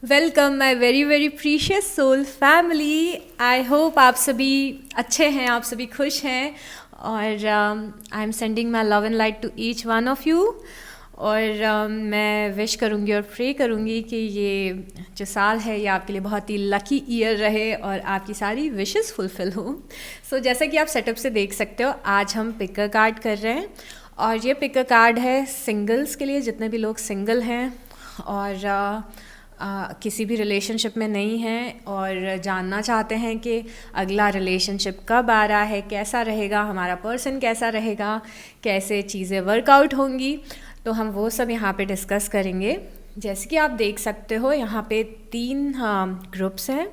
Welcome my very very precious soul family. I hope आप सभी अच्छे हैं, आप सभी खुश हैं और I am sending my love and light to each one of you. और मैं विश करूँगी और प्रे करूँगी कि ये जो साल है ये आपके लिए बहुत ही लकी ईयर रहे और आपकी सारी विशेस फुलफ़िल हो। सो जैसा कि आप सेटअप से देख सकते हो, आज हम पिक अ कार्ड कर रहे हैं और ये पिक अ कार्ड है सिंगल्स के लिए, जितने भी लोग सिंगल हैं और किसी भी रिलेशनशिप में नहीं हैं और जानना चाहते हैं कि अगला रिलेशनशिप कब आ रहा है, कैसा रहेगा, हमारा पर्सन कैसा रहेगा, कैसे चीज़ें वर्कआउट होंगी, तो हम वो सब यहाँ पे डिस्कस करेंगे। जैसे कि आप देख सकते हो यहाँ पे 3 ग्रुप्स हैं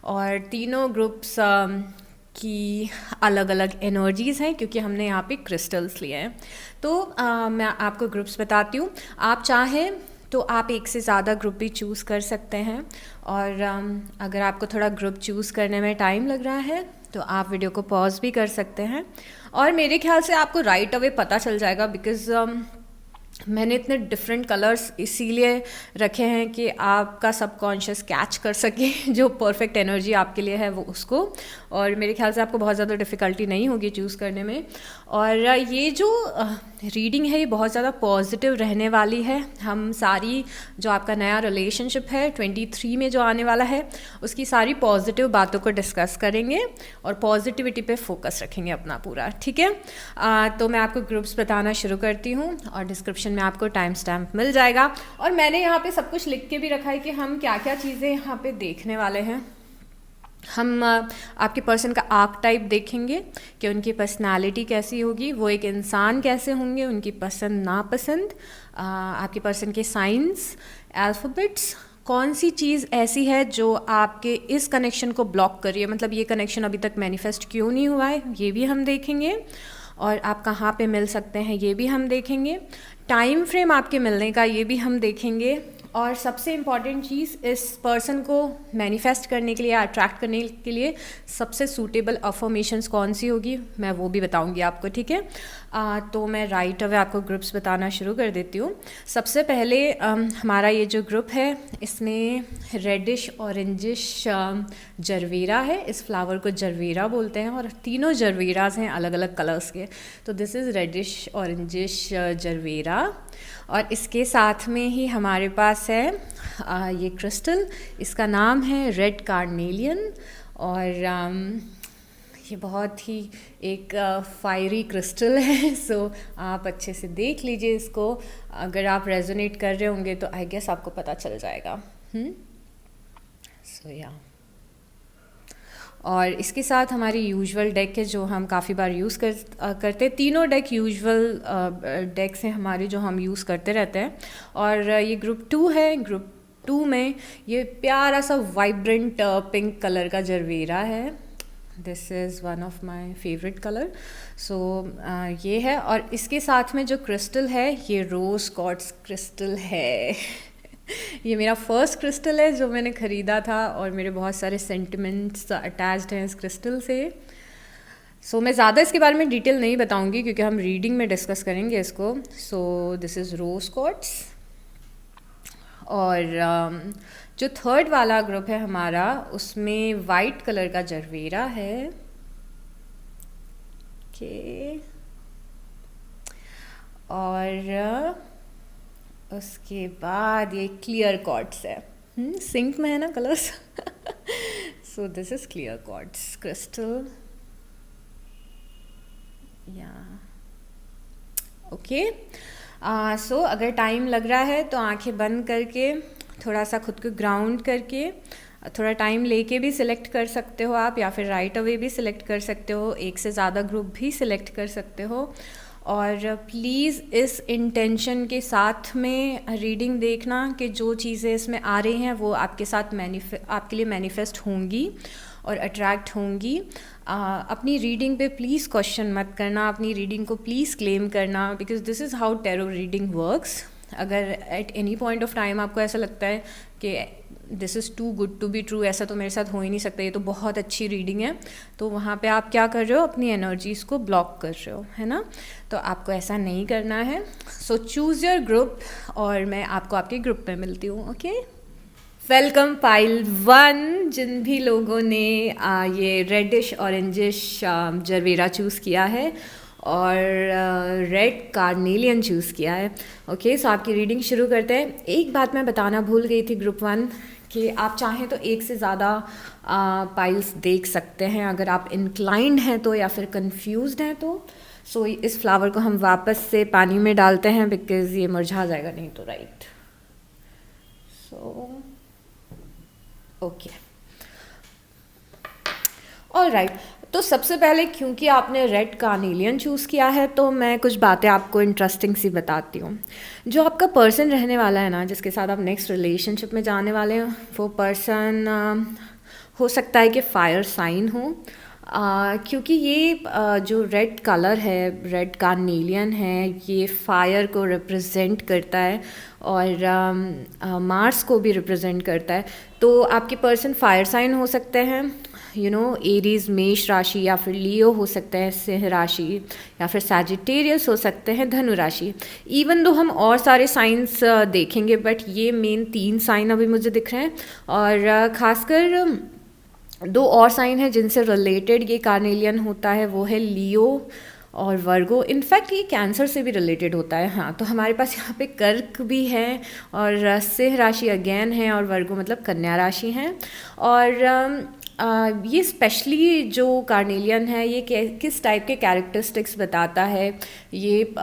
और तीनों ग्रुप्स की अलग अलग एनर्जीज़ हैं, क्योंकि हमने यहाँ पे क्रिस्टल्स लिए हैं। तो मैं आपको ग्रुप्स बताती हूँ। आप चाहें तो आप एक से ज़्यादा ग्रुप भी चूज़ कर सकते हैं और अगर आपको थोड़ा ग्रुप चूज़ करने में टाइम लग रहा है तो आप वीडियो को पॉज भी कर सकते हैं और मेरे ख्याल से आपको राइट अवे पता चल जाएगा, बिकॉज़ मैंने इतने डिफरेंट कलर्स इसीलिए रखे हैं कि आपका सबकॉन्शियस कैच कर सके जो परफेक्ट एनर्जी आपके लिए है वो उसको, और मेरे ख्याल से आपको बहुत ज़्यादा डिफ़िकल्टी नहीं होगी चूज़ करने में। और ये जो रीडिंग है ये बहुत ज़्यादा पॉजिटिव रहने वाली है। हम सारी जो आपका नया रिलेशनशिप है 23 में जो आने वाला है उसकी सारी पॉजिटिव बातों को डिस्कस करेंगे और पॉजिटिविटी पे फोकस रखेंगे अपना पूरा, ठीक है। तो मैं आपको ग्रुप्स बताना शुरू करती हूँ और डिस्क्रिप्शन में आपको टाइम स्टैम्प मिल जाएगा और मैंने यहाँ पे सब कुछ लिख के भी रखा है कि हम क्या क्या चीज़ें यहाँ पे देखने वाले हैं। हम आपके पर्सन का आर्क टाइप देखेंगे कि उनकी पर्सनालिटी कैसी होगी, वो एक इंसान कैसे होंगे, उनकी पसंद नापसंद, आपके पर्सन के साइंस, अल्फ़ाबेट्स, कौन सी चीज़ ऐसी है जो आपके इस कनेक्शन को ब्लॉक कर रही है, मतलब ये कनेक्शन अभी तक मैनिफेस्ट क्यों नहीं हुआ है, ये भी हम देखेंगे। और आप कहाँ पे मिल सकते हैं ये भी हम देखेंगे। टाइम फ्रेम आपके मिलने का ये भी हम देखेंगे। और सबसे इम्पॉर्टेंट चीज़, इस पर्सन को मैनिफेस्ट करने के लिए, अट्रैक्ट करने के लिए सबसे सूटेबल अफर्मेशंस कौन सी होगी मैं वो भी बताऊंगी आपको, ठीक है। तो मैं राइट अवे आपको ग्रुप्स बताना शुरू कर देती हूँ। सबसे पहले हमारा ये जो ग्रुप है इसमें रेडिश ऑरेंजिश जरवेरा है। इस फ्लावर को जरवेरा बोलते हैं और तीनों जरवेराज हैं अलग अलग कलर्स के। तो this is reddish orangish gerbera. और इसके साथ में ही हमारे पास है ये क्रिस्टल, इसका नाम है रेड कार्नेलियन और ये बहुत ही एक फायरी क्रिस्टल है। सो आप अच्छे से देख लीजिए इसको, अगर आप रेजोनेट कर रहे होंगे तो आई गेस आपको पता चल जाएगा। सो या और इसके साथ हमारी यूजुअल डेक है जो हम काफ़ी बार यूज़ करते हैं। तीनों डेक यूजुअल डेक्स हैं हमारे जो हम यूज़ करते रहते हैं। और ये ग्रुप 2 है। ग्रुप 2 में ये प्यारा सा वाइब्रेंट पिंक कलर का जरवेरा है। This is one of my favourite colour. So ये है और इसके साथ में जो क्रिस्टल है ये रोज़ क्वार्ट्ज क्रिस्टल है। ये मेरा फर्स्ट क्रिस्टल है जो मैंने ख़रीदा था और मेरे बहुत सारे सेंटिमेंट्स अटैच्ड हैं इस क्रिस्टल से। सो मैं ज़्यादा इसके बारे में डिटेल नहीं बताऊंगी क्योंकि हम रीडिंग में डिस्कस करेंगे इसको। So this is rose quartz. और जो थर्ड वाला ग्रुप है हमारा उसमें वाइट कलर का जरवेरा है। ओके और उसके बाद ये क्लियर क्वार्ट्ज है। सिंक में है ना colours. So this is clear quartz crystal. या ओके। सो अगर टाइम लग रहा है तो आंखें बंद करके थोड़ा सा खुद को ग्राउंड करके थोड़ा टाइम लेके भी सिलेक्ट कर सकते हो आप, या फिर राइट अवे भी सिलेक्ट कर सकते हो, एक से ज़्यादा ग्रुप भी सिलेक्ट कर सकते हो। और प्लीज़ इस इंटेंशन के साथ में रीडिंग देखना कि जो चीज़ें इसमें आ रही हैं वो आपके साथ आपके लिए मैनिफेस्ट होंगी और अट्रैक्ट होंगी। अपनी रीडिंग पे प्लीज़ क्वेश्चन मत करना, अपनी रीडिंग को प्लीज़ क्लेम करना, because this is how tarot reading works. अगर at any point of time आपको ऐसा लगता है कि this is too good to be true, ऐसा तो मेरे साथ हो ही नहीं सकता, ये तो बहुत अच्छी रीडिंग है, तो वहाँ पे आप क्या कर रहे हो, अपनी एनर्जीज़ को ब्लॉक कर रहे हो, है ना। तो आपको ऐसा नहीं करना है। सो चूज़ योर ग्रुप और मैं आपको आपके ग्रुप में मिलती हूँ। ओके। Welcome pile one. जिन भी लोगों ने ये रेडिश ऑरेंजिश जरवेरा चूज़ किया है और रेड कार्नेलियन चूज़ किया है, ओके, सो आपकी रीडिंग शुरू करते हैं। एक बात मैं बताना भूल गई थी ग्रुप वन, कि आप चाहें तो एक से ज़्यादा पाइल्स देख सकते हैं अगर आप इंक्लाइंड हैं तो, या फिर कंफ्यूज्ड हैं तो। सो इस फ्लावर को हम वापस से पानी में डालते हैं बिकॉज़ ये मुरझा जाएगा नहीं तो, right. So okay, all right. तो सबसे पहले क्योंकि आपने रेड कार्नेलियन चूज़ किया है तो मैं कुछ बातें आपको इंटरेस्टिंग सी बताती हूँ। जो आपका पर्सन रहने वाला है ना, जिसके साथ आप नेक्स्ट रिलेशनशिप में जाने वाले हैं, वो पर्सन हो सकता है कि फायर साइन हो, क्योंकि ये जो रेड कलर है, रेड कार्नेलियन है, ये फायर को रिप्रेजेंट करता है और मार्स को भी रिप्रेजेंट करता है। तो आपके पर्सन फायर साइन हो सकते हैं, एरीज मेष राशि, या फिर लियो हो सकते हैं सिंह राशि, या फिर सैजिटेरियस हो सकते हैं धनु राशि। इवन दो हम और सारे साइंस देखेंगे, बट ये मेन 3 साइन अभी मुझे दिख रहे हैं। और ख़ासकर 2 और साइन हैं जिनसे रिलेटेड ये कार्नेलियन होता है, वो है लियो और वर्गो। इनफैक्ट ये कैंसर से भी रिलेटेड होता है। हाँ, तो हमारे पास यहाँ पे कर्क भी है और सिंह राशि अगेन है, और वर्गो मतलब कन्या राशि है। और ये स्पेशली जो कार्नेलियन है, ये किस टाइप के कैरेक्टरिस्टिक्स बताता है, ये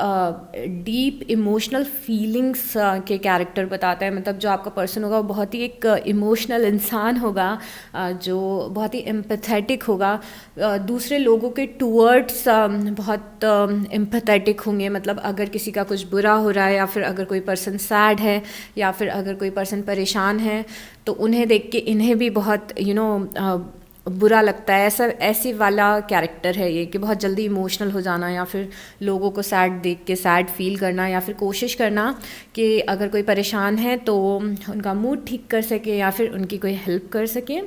डीप इमोशनल फीलिंग्स के कैरेक्टर बताता है। मतलब जो आपका पर्सन होगा वो बहुत ही एक इमोशनल इंसान होगा, जो बहुत ही एम्पैथेटिक होगा, दूसरे लोगों के टूवर्ड्स बहुत एम्पैथेटिक होंगे। मतलब अगर किसी का कुछ बुरा हो रहा है, या फिर अगर कोई पर्सन सैड है, या फिर अगर कोई पर्सन परेशान है, तो उन्हें देख के इन्हें भी बहुत बुरा लगता है। ऐसी वाला कैरेक्टर है ये, कि बहुत जल्दी इमोशनल हो जाना, या फिर लोगों को सैड देख के सैड फील करना, या फिर कोशिश करना कि अगर कोई परेशान है तो उनका मूड ठीक कर सके, या फिर उनकी कोई हेल्प कर सके।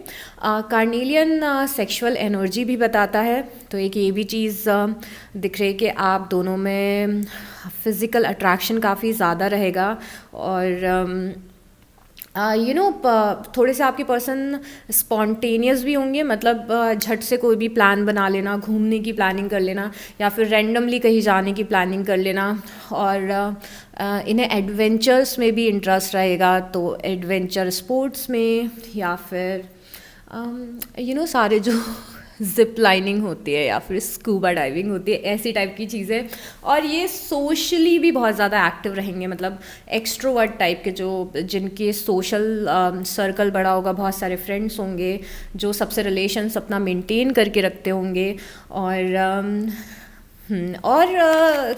कार्नेलियन सेक्सुअल एनर्जी भी बताता है, तो एक ये भी चीज़ दिख रही है कि आप दोनों में फिज़िकल अट्रैक्शन काफ़ी ज़्यादा रहेगा। और थोड़े से आपके पर्सन स्पॉन्टेनियस भी होंगे। मतलब झट से कोई भी प्लान बना लेना, घूमने की प्लानिंग कर लेना, या फिर रैंडमली कहीं जाने की प्लानिंग कर लेना। और इन्हें एडवेंचर्स में भी इंटरेस्ट रहेगा, तो एडवेंचर स्पोर्ट्स में, या फिर सारे जो जिप लाइनिंग होती है, या फिर स्कूबा डाइविंग होती है, ऐसी टाइप की चीज़ें। और ये सोशली भी बहुत ज़्यादा एक्टिव रहेंगे। मतलब एक्सट्रोवर्ट टाइप के, जो जिनके सोशल सर्कल बड़ा होगा, बहुत सारे फ्रेंड्स होंगे, जो सबसे रिलेशंस अपना मेंटेन करके रखते होंगे। और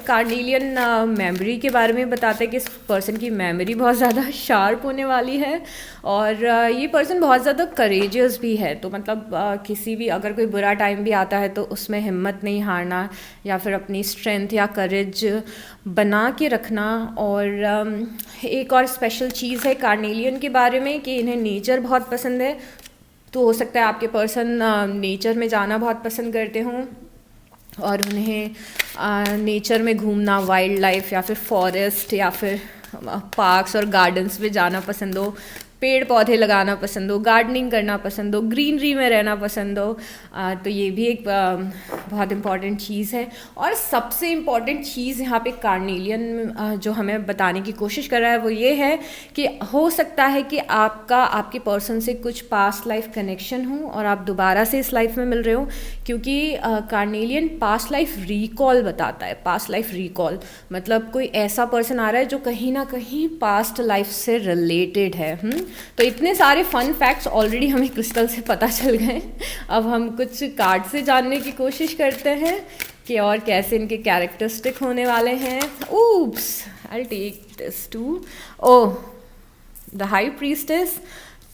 कार्नेलियन मेमोरी के बारे में बताते हैं कि इस पर्सन की मेमोरी बहुत ज़्यादा शार्प होने वाली है। और ये पर्सन बहुत ज़्यादा करेजियस भी है। तो मतलब किसी भी, अगर कोई बुरा टाइम भी आता है तो उसमें हिम्मत नहीं हारना, या फिर अपनी स्ट्रेंथ या करेज बना के रखना। और एक और स्पेशल चीज़ है कार्नेलियन के बारे में, कि इन्हें नेचर बहुत पसंद है। तो हो सकता है आपके पर्सन नेचर में जाना बहुत पसंद करते हों, और उन्हें नेचर में घूमना, वाइल्ड लाइफ, या फिर फॉरेस्ट, या फिर पार्क्स और गार्डन्स में जाना पसंद हो, पेड़ पौधे लगाना पसंद हो, गार्डनिंग करना पसंद हो, ग्रीनरी में रहना पसंद हो। तो ये भी एक बहुत इम्पॉर्टेंट चीज़ है। और सबसे इम्पॉर्टेंट चीज़ यहाँ पे कार्नेलियन जो हमें बताने की कोशिश कर रहा है वो ये है कि हो सकता है कि आपके पर्सन से कुछ पास्ट लाइफ कनेक्शन हो, और आप दोबारा से इस लाइफ में मिल रहे हो। क्योंकि कार्नेलियन पास्ट लाइफ रिकॉल बताता है। पास्ट लाइफ रिकॉल मतलब कोई ऐसा पर्सन आ रहा है जो कहीं ना कहीं पास्ट लाइफ से रिलेटेड है। तो इतने सारे फन फैक्ट्स ऑलरेडी हमें क्रिस्टल से पता चल गए। अब हम कुछ कार्ड से जानने की कोशिश करते हैं कि और कैसे इनके कैरेक्टरिस्टिक होने वाले हैं। Oops, I take this too. Oh, the high priestess,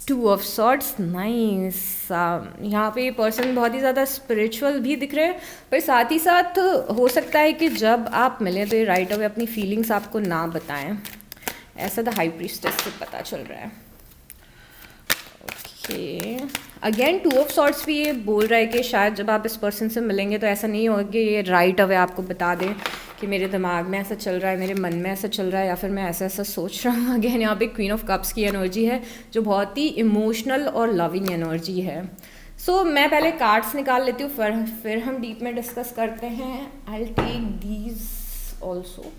2 of swords, nice. यहाँ पे पर्सन बहुत ही ज़्यादा स्पिरिचुअल भी दिख रहे हैं, पर साथ ही साथ हो सकता है कि जब आप मिलें तो ये राइट अवे अपनी फीलिंग्स आपको ना बताएं। ऐसा द हाई प्रीस्टेस से पता चल रहा है। ओके, अगेन 2 ऑफ सॉर्ड्स भी ये बोल रहा है कि शायद जब आप इस पर्सन से मिलेंगे तो ऐसा नहीं होगा कि ये राइट अवे आपको बता दें कि मेरे दिमाग में ऐसा चल रहा है, मेरे मन में ऐसा चल रहा है, या फिर मैं ऐसा ऐसा सोच रहा हूँ। अगेन यहाँ पे क्वीन ऑफ कप्स की एनर्जी है जो बहुत ही इमोशनल और लविंग एनर्जी है। सो मैं पहले कार्ड्स निकाल लेती हूँ, फिर हम डीप में डिस्कस करते हैं। I will take these also.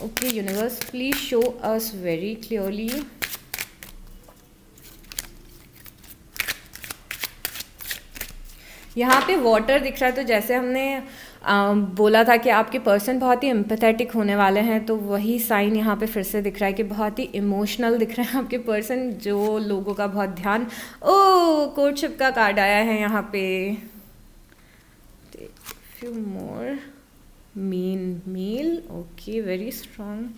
Okay universe, please show us very clearly यहाँ पे वाटर दिख रहा है, तो जैसे हमने बोला था कि आपके पर्सन बहुत ही एम्पैथेटिक होने वाले हैं, तो वही साइन यहाँ पे फिर से दिख रहा है कि बहुत ही इमोशनल दिख रहे हैं आपके पर्सन, जो लोगों का बहुत ध्यान। ओ कोर्टशिप का कार्ड आया है यहाँ पे। Few more mean male, okay very strong,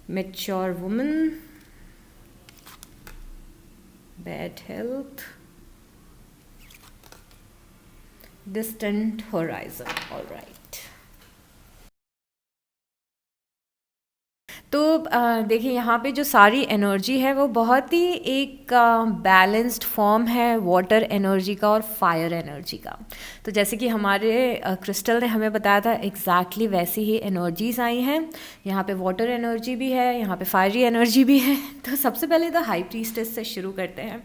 mature woman, bad health, distant horizon. All right. तो देखिए यहाँ पे जो सारी एनर्जी है वो बहुत ही एक बैलेंस्ड फॉर्म है वाटर एनर्जी का और फायर एनर्जी का। तो जैसे कि हमारे क्रिस्टल ने हमें बताया था एग्जैक्टली वैसी ही एनर्जीज आई हैं। यहाँ पे वाटर एनर्जी भी है, यहाँ पे फायरी एनर्जी भी है। तो सबसे पहले द हाई प्रीस्टेस से शुरू करते हैं।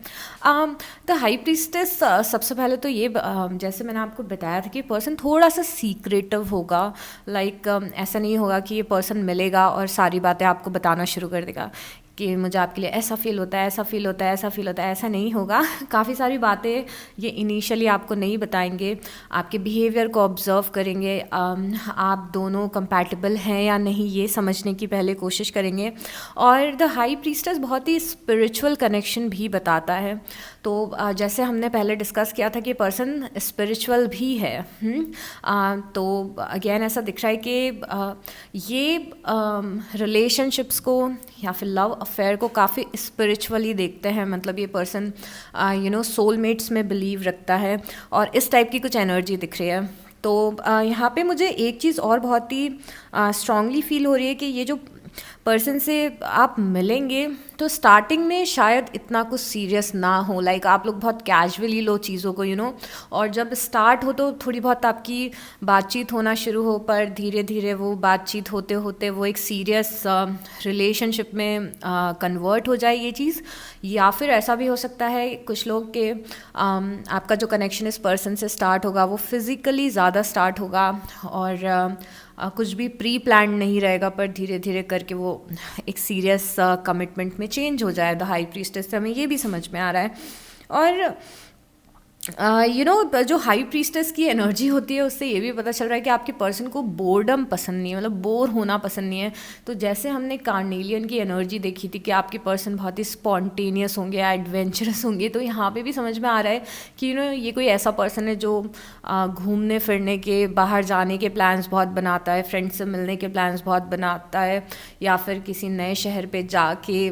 द हाई प्रीस्टेस सबसे पहले तो ये जैसे मैंने आपको बताया था कि पर्सन थोड़ा सा सीक्रेटिव होगा। लाइक ऐसा नहीं होगा कि ये पर्सन मिलेगा और सारी बातें आपको बताना शुरू कर देगा कि मुझे आपके लिए ऐसा फील होता है, ऐसा फील होता है, ऐसा फील होता है। ऐसा नहीं होगा। काफ़ी सारी बातें ये इनिशियली आपको नहीं बताएंगे, आपके बिहेवियर को ऑब्जर्व करेंगे, आप दोनों कंपैटिबल हैं या नहीं ये समझने की पहले कोशिश करेंगे। और द हाई प्रीस्टेस बहुत ही स्पिरिचुअल कनेक्शन भी बताता है। तो जैसे हमने पहले डिस्कस किया था कि पर्सन स्पिरिचुअल भी है। तो अगेन ऐसा दिख रहा है कि ये रिलेशनशिप्स को या फिर लव अफेयर को काफ़ी स्पिरिचुअली देखते हैं। मतलब ये पर्सन सोलमेट्स में बिलीव रखता है और इस टाइप की कुछ एनर्जी दिख रही है। तो यहाँ पे मुझे एक चीज़ और बहुत ही स्ट्रांगली फील हो रही है कि ये जो पर्सन से आप मिलेंगे तो स्टार्टिंग में शायद इतना कुछ सीरियस ना हो। लाइक आप लोग बहुत कैजुअली लो चीज़ों को और जब स्टार्ट हो तो थोड़ी बहुत आपकी बातचीत होना शुरू हो, पर धीरे धीरे वो बातचीत होते होते वो एक सीरियस रिलेशनशिप में कन्वर्ट हो जाए ये चीज़। या फिर ऐसा भी हो सकता है कुछ लोग के आपका जो कनेक्शन इस पर्सन से स्टार्ट होगा वो फिज़िकली ज़्यादा स्टार्ट होगा और कुछ भी प्री प्लान नहीं रहेगा, पर धीरे धीरे करके वो एक सीरियस कमिटमेंट में चेंज हो जाए। द हाई प्रीस्टेस से हमें ये भी समझ में आ रहा है। और जो हाई प्रीस्टेस की एनर्जी होती है उससे ये भी पता चल रहा है कि आपके पर्सन को बोर्डम पसंद नहीं है, मतलब बोर होना पसंद नहीं है। तो जैसे हमने कार्नेलियन की एनर्जी देखी थी कि आपके पर्सन बहुत ही स्पॉन्टेनियस होंगे, एडवेंचरस होंगे, तो यहाँ पे भी समझ में आ रहा है कि ये कोई ऐसा पर्सन है जो घूमने फिरने के, बाहर जाने के प्लान्स बहुत बनाता है, फ्रेंड्स से मिलने के प्लान्स बहुत बनाता है, या फिर किसी नए शहर पे जाके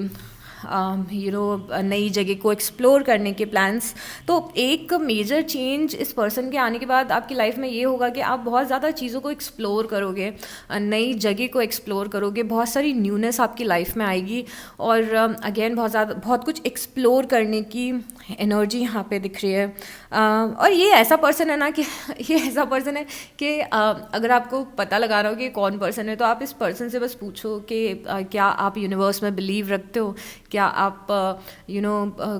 नई जगह को एक्सप्लोर करने के प्लान्स। तो एक मेजर चेंज इस पर्सन के आने के बाद आपकी लाइफ में ये होगा कि आप बहुत ज़्यादा चीज़ों को एक्सप्लोर करोगे, नई जगह को एक्सप्लोर करोगे, बहुत सारी न्यूनेस आपकी लाइफ में आएगी और अगेन बहुत कुछ एक्सप्लोर करने की एनर्जी यहाँ पे दिख रही है। और ये ऐसा पर्सन है ना कि अगर आपको पता लगाना हो कि कौन पर्सन है तो आप इस पर्सन से बस पूछो कि क्या आप यूनिवर्स में बिलीव रखते हो, क्या आप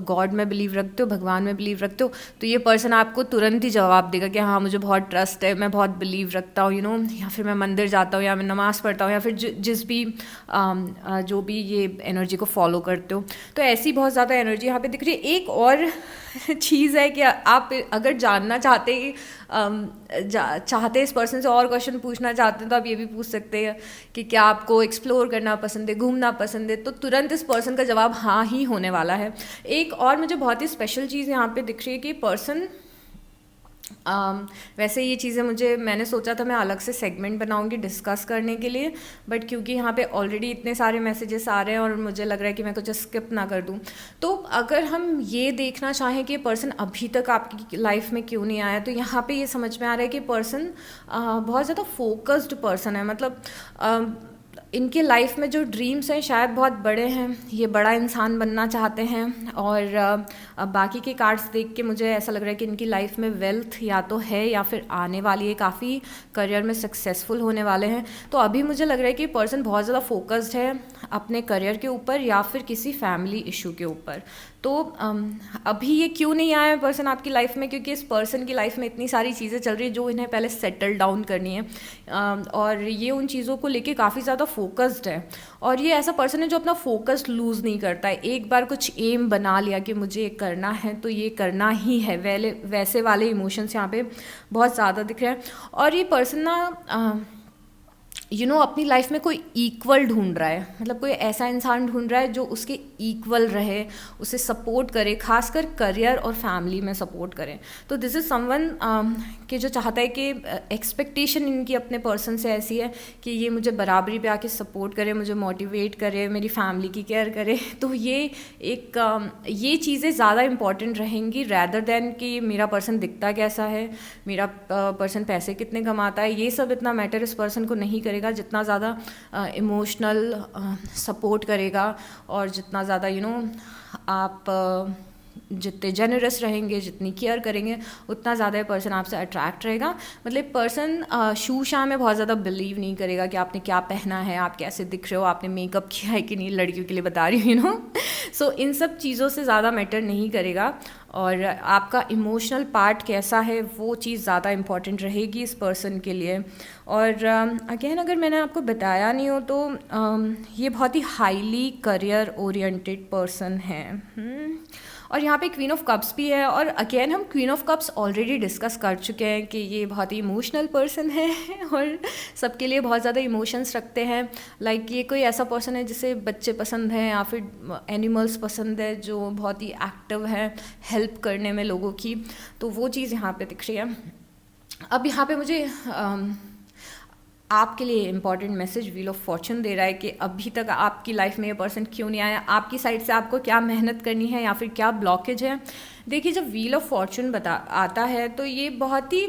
गॉड में बिलीव रखते हो, भगवान में बिलीव रखते हो, तो ये पर्सन आपको तुरंत ही जवाब देगा कि हाँ मुझे बहुत ट्रस्ट है, मैं बहुत बिलीव रखता हूँ या फिर मैं मंदिर जाता हूँ या मैं नमाज़ पढ़ता हूँ या फिर जिस भी जो भी ये एनर्जी को फॉलो करते हो। तो ऐसी बहुत ज़्यादा एनर्जी यहाँ पे दिख रही है। एक और चीज़ है कि आप अगर जानना चाहते इस पर्सन से और क्वेश्चन पूछना चाहते हैं तो आप ये भी पूछ सकते हैं कि क्या आपको एक्सप्लोर करना पसंद है, घूमना पसंद है, तो तुरंत इस पर्सन का जवाब हाँ ही होने वाला है। एक और मुझे बहुत ही स्पेशल चीज़ यहाँ पे दिख रही है कि पर्सन वैसे ये चीज़ें मैंने सोचा था मैं अलग से सेगमेंट बनाऊंगी डिस्कस करने के लिए, बट क्योंकि यहाँ पे ऑलरेडी इतने सारे मैसेजेस आ रहे हैं और मुझे लग रहा है कि मैं कुछ स्किप ना कर दूँ, तो अगर हम ये देखना चाहें कि पर्सन अभी तक आपकी लाइफ में क्यों नहीं आया, तो यहाँ पे ये समझ में आ रहा है कि पर्सन बहुत ज़्यादा फोकस्ड पर्सन है। मतलब इनके लाइफ में जो ड्रीम्स हैं शायद बहुत बड़े हैं, ये बड़ा इंसान बनना चाहते हैं। और बाकी के कार्ड्स देख के मुझे ऐसा लग रहा है कि इनकी लाइफ में वेल्थ या तो है या फिर आने वाली है, काफ़ी करियर में सक्सेसफुल होने वाले हैं। तो अभी मुझे लग रहा है कि पर्सन बहुत ज़्यादा फोकस्ड है अपने करियर के ऊपर या फिर किसी फैमिली इशू के ऊपर। तो अभी ये क्यों नहीं आया है पर्सन आपकी लाइफ में, क्योंकि इस पर्सन की लाइफ में इतनी सारी चीज़ें चल रही है जो इन्हें पहले सेटल डाउन करनी है, और ये उन चीज़ों को लेके काफ़ी ज़्यादा फोकस्ड है। और ये ऐसा पर्सन है जो अपना फोकस लूज़ नहीं करता है। एक बार कुछ एम बना लिया कि मुझे ये करना है तो ये करना ही है, वैसे वाले इमोशंस यहाँ पे बहुत ज़्यादा दिख रहे हैं। और ये पर्सन ना अपनी लाइफ में कोई इक्वल ढूंढ रहा है, मतलब कोई ऐसा इंसान ढूंढ रहा है जो उसके इक्वल रहे, उसे सपोर्ट करे, खासकर करियर और फैमिली में सपोर्ट करे। तो दिस इज़ समवन कि जो चाहता है कि एक्सपेक्टेशन इनकी अपने पर्सन से ऐसी है कि ये मुझे बराबरी पे आके सपोर्ट करे, मुझे मोटिवेट करे, मेरी फैमिली की केयर करे। तो ये चीज़ें ज़्यादा इंपॉर्टेंट रहेंगी रैदर देन कि मेरा पर्सन दिखता कैसा है, मेरा पर्सन पैसे कितने कमाता है। ये सब इतना मैटर इस पर्सन को नहीं करेगा जितना ज़्यादा इमोशनल सपोर्ट करेगा, और जितना ज़्यादा आप जितने जेनरस रहेंगे, जितनी केयर करेंगे, उतना ज़्यादा ये पर्सन आपसे अट्रैक्ट रहेगा। मतलब पर्सन शू शाह में बहुत ज़्यादा बिलीव नहीं करेगा कि आपने क्या पहना है, आप कैसे दिख रहे हो, आपने मेकअप किया है कि नहीं, लड़कियों के लिए बता रही हूँ सो इन सब चीज़ों से ज़्यादा मैटर नहीं करेगा। और आपका इमोशनल पार्ट कैसा है वो चीज़ ज़्यादा इम्पॉर्टेंट रहेगी इस पर्सन के लिए। और अगेन अगर मैंने आपको बताया नहीं हो तो ये बहुत ही हाईली करियर ओरिएंटेड पर्सन है। और यहाँ पे क्वीन ऑफ कप्स भी है, और अगेन हम queen of cups already discuss कर चुके हैं कि ये बहुत ही इमोशनल पर्सन है और सबके लिए बहुत ज़्यादा इमोशंस रखते हैं। लाइक ये कोई ऐसा पर्सन है जिसे बच्चे पसंद हैं या फिर एनिमल्स पसंद है, जो बहुत ही एक्टिव है हेल्प करने में लोगों की। तो वो चीज़ यहाँ पे दिख रही है। अब यहाँ पे मुझे आपके लिए important message wheel of fortune दे रहा है कि अभी तक आपकी लाइफ में ये पर्सन क्यों नहीं आया, आपकी साइड से आपको क्या मेहनत करनी है या फिर क्या ब्लॉकेज है। देखिए जब व्हील ऑफ फॉर्चून आता है तो ये बहुत ही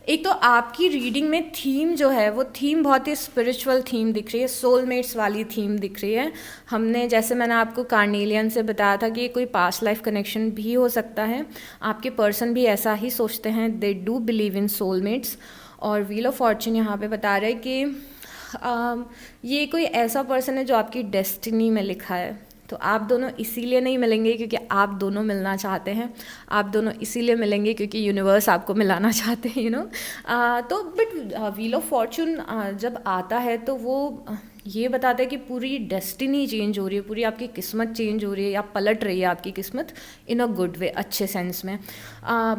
एक तो आपकी रीडिंग में थीम जो है वो थीम बहुत ही स्पिरिचुअल थीम दिख रही है, सोलमेट्स वाली थीम दिख रही है। हमने जैसे मैंने आपको कार्नेलियन से बताया था कि कोई पास्ट लाइफ कनेक्शन भी हो सकता है, आपके पर्सन भी ऐसा ही सोचते हैं, they do believe in soulmates. और व्हील ऑफ फॉर्चून यहाँ पे बता रहा है कि ये कोई ऐसा पर्सन है जो आपकी डेस्टिनी में लिखा है। तो आप दोनों इसीलिए नहीं मिलेंगे क्योंकि आप दोनों मिलना चाहते हैं, आप दोनों इसीलिए मिलेंगे क्योंकि यूनिवर्स आपको मिलाना चाहते हैं तो बट व्हील ऑफ फॉर्चून जब आता है तो वो ये बताता है कि पूरी डेस्टिनी चेंज हो रही है, पूरी आपकी किस्मत चेंज हो रही है या पलट रही है आपकी किस्मत इन अ गुड वे, अच्छे सेंस में।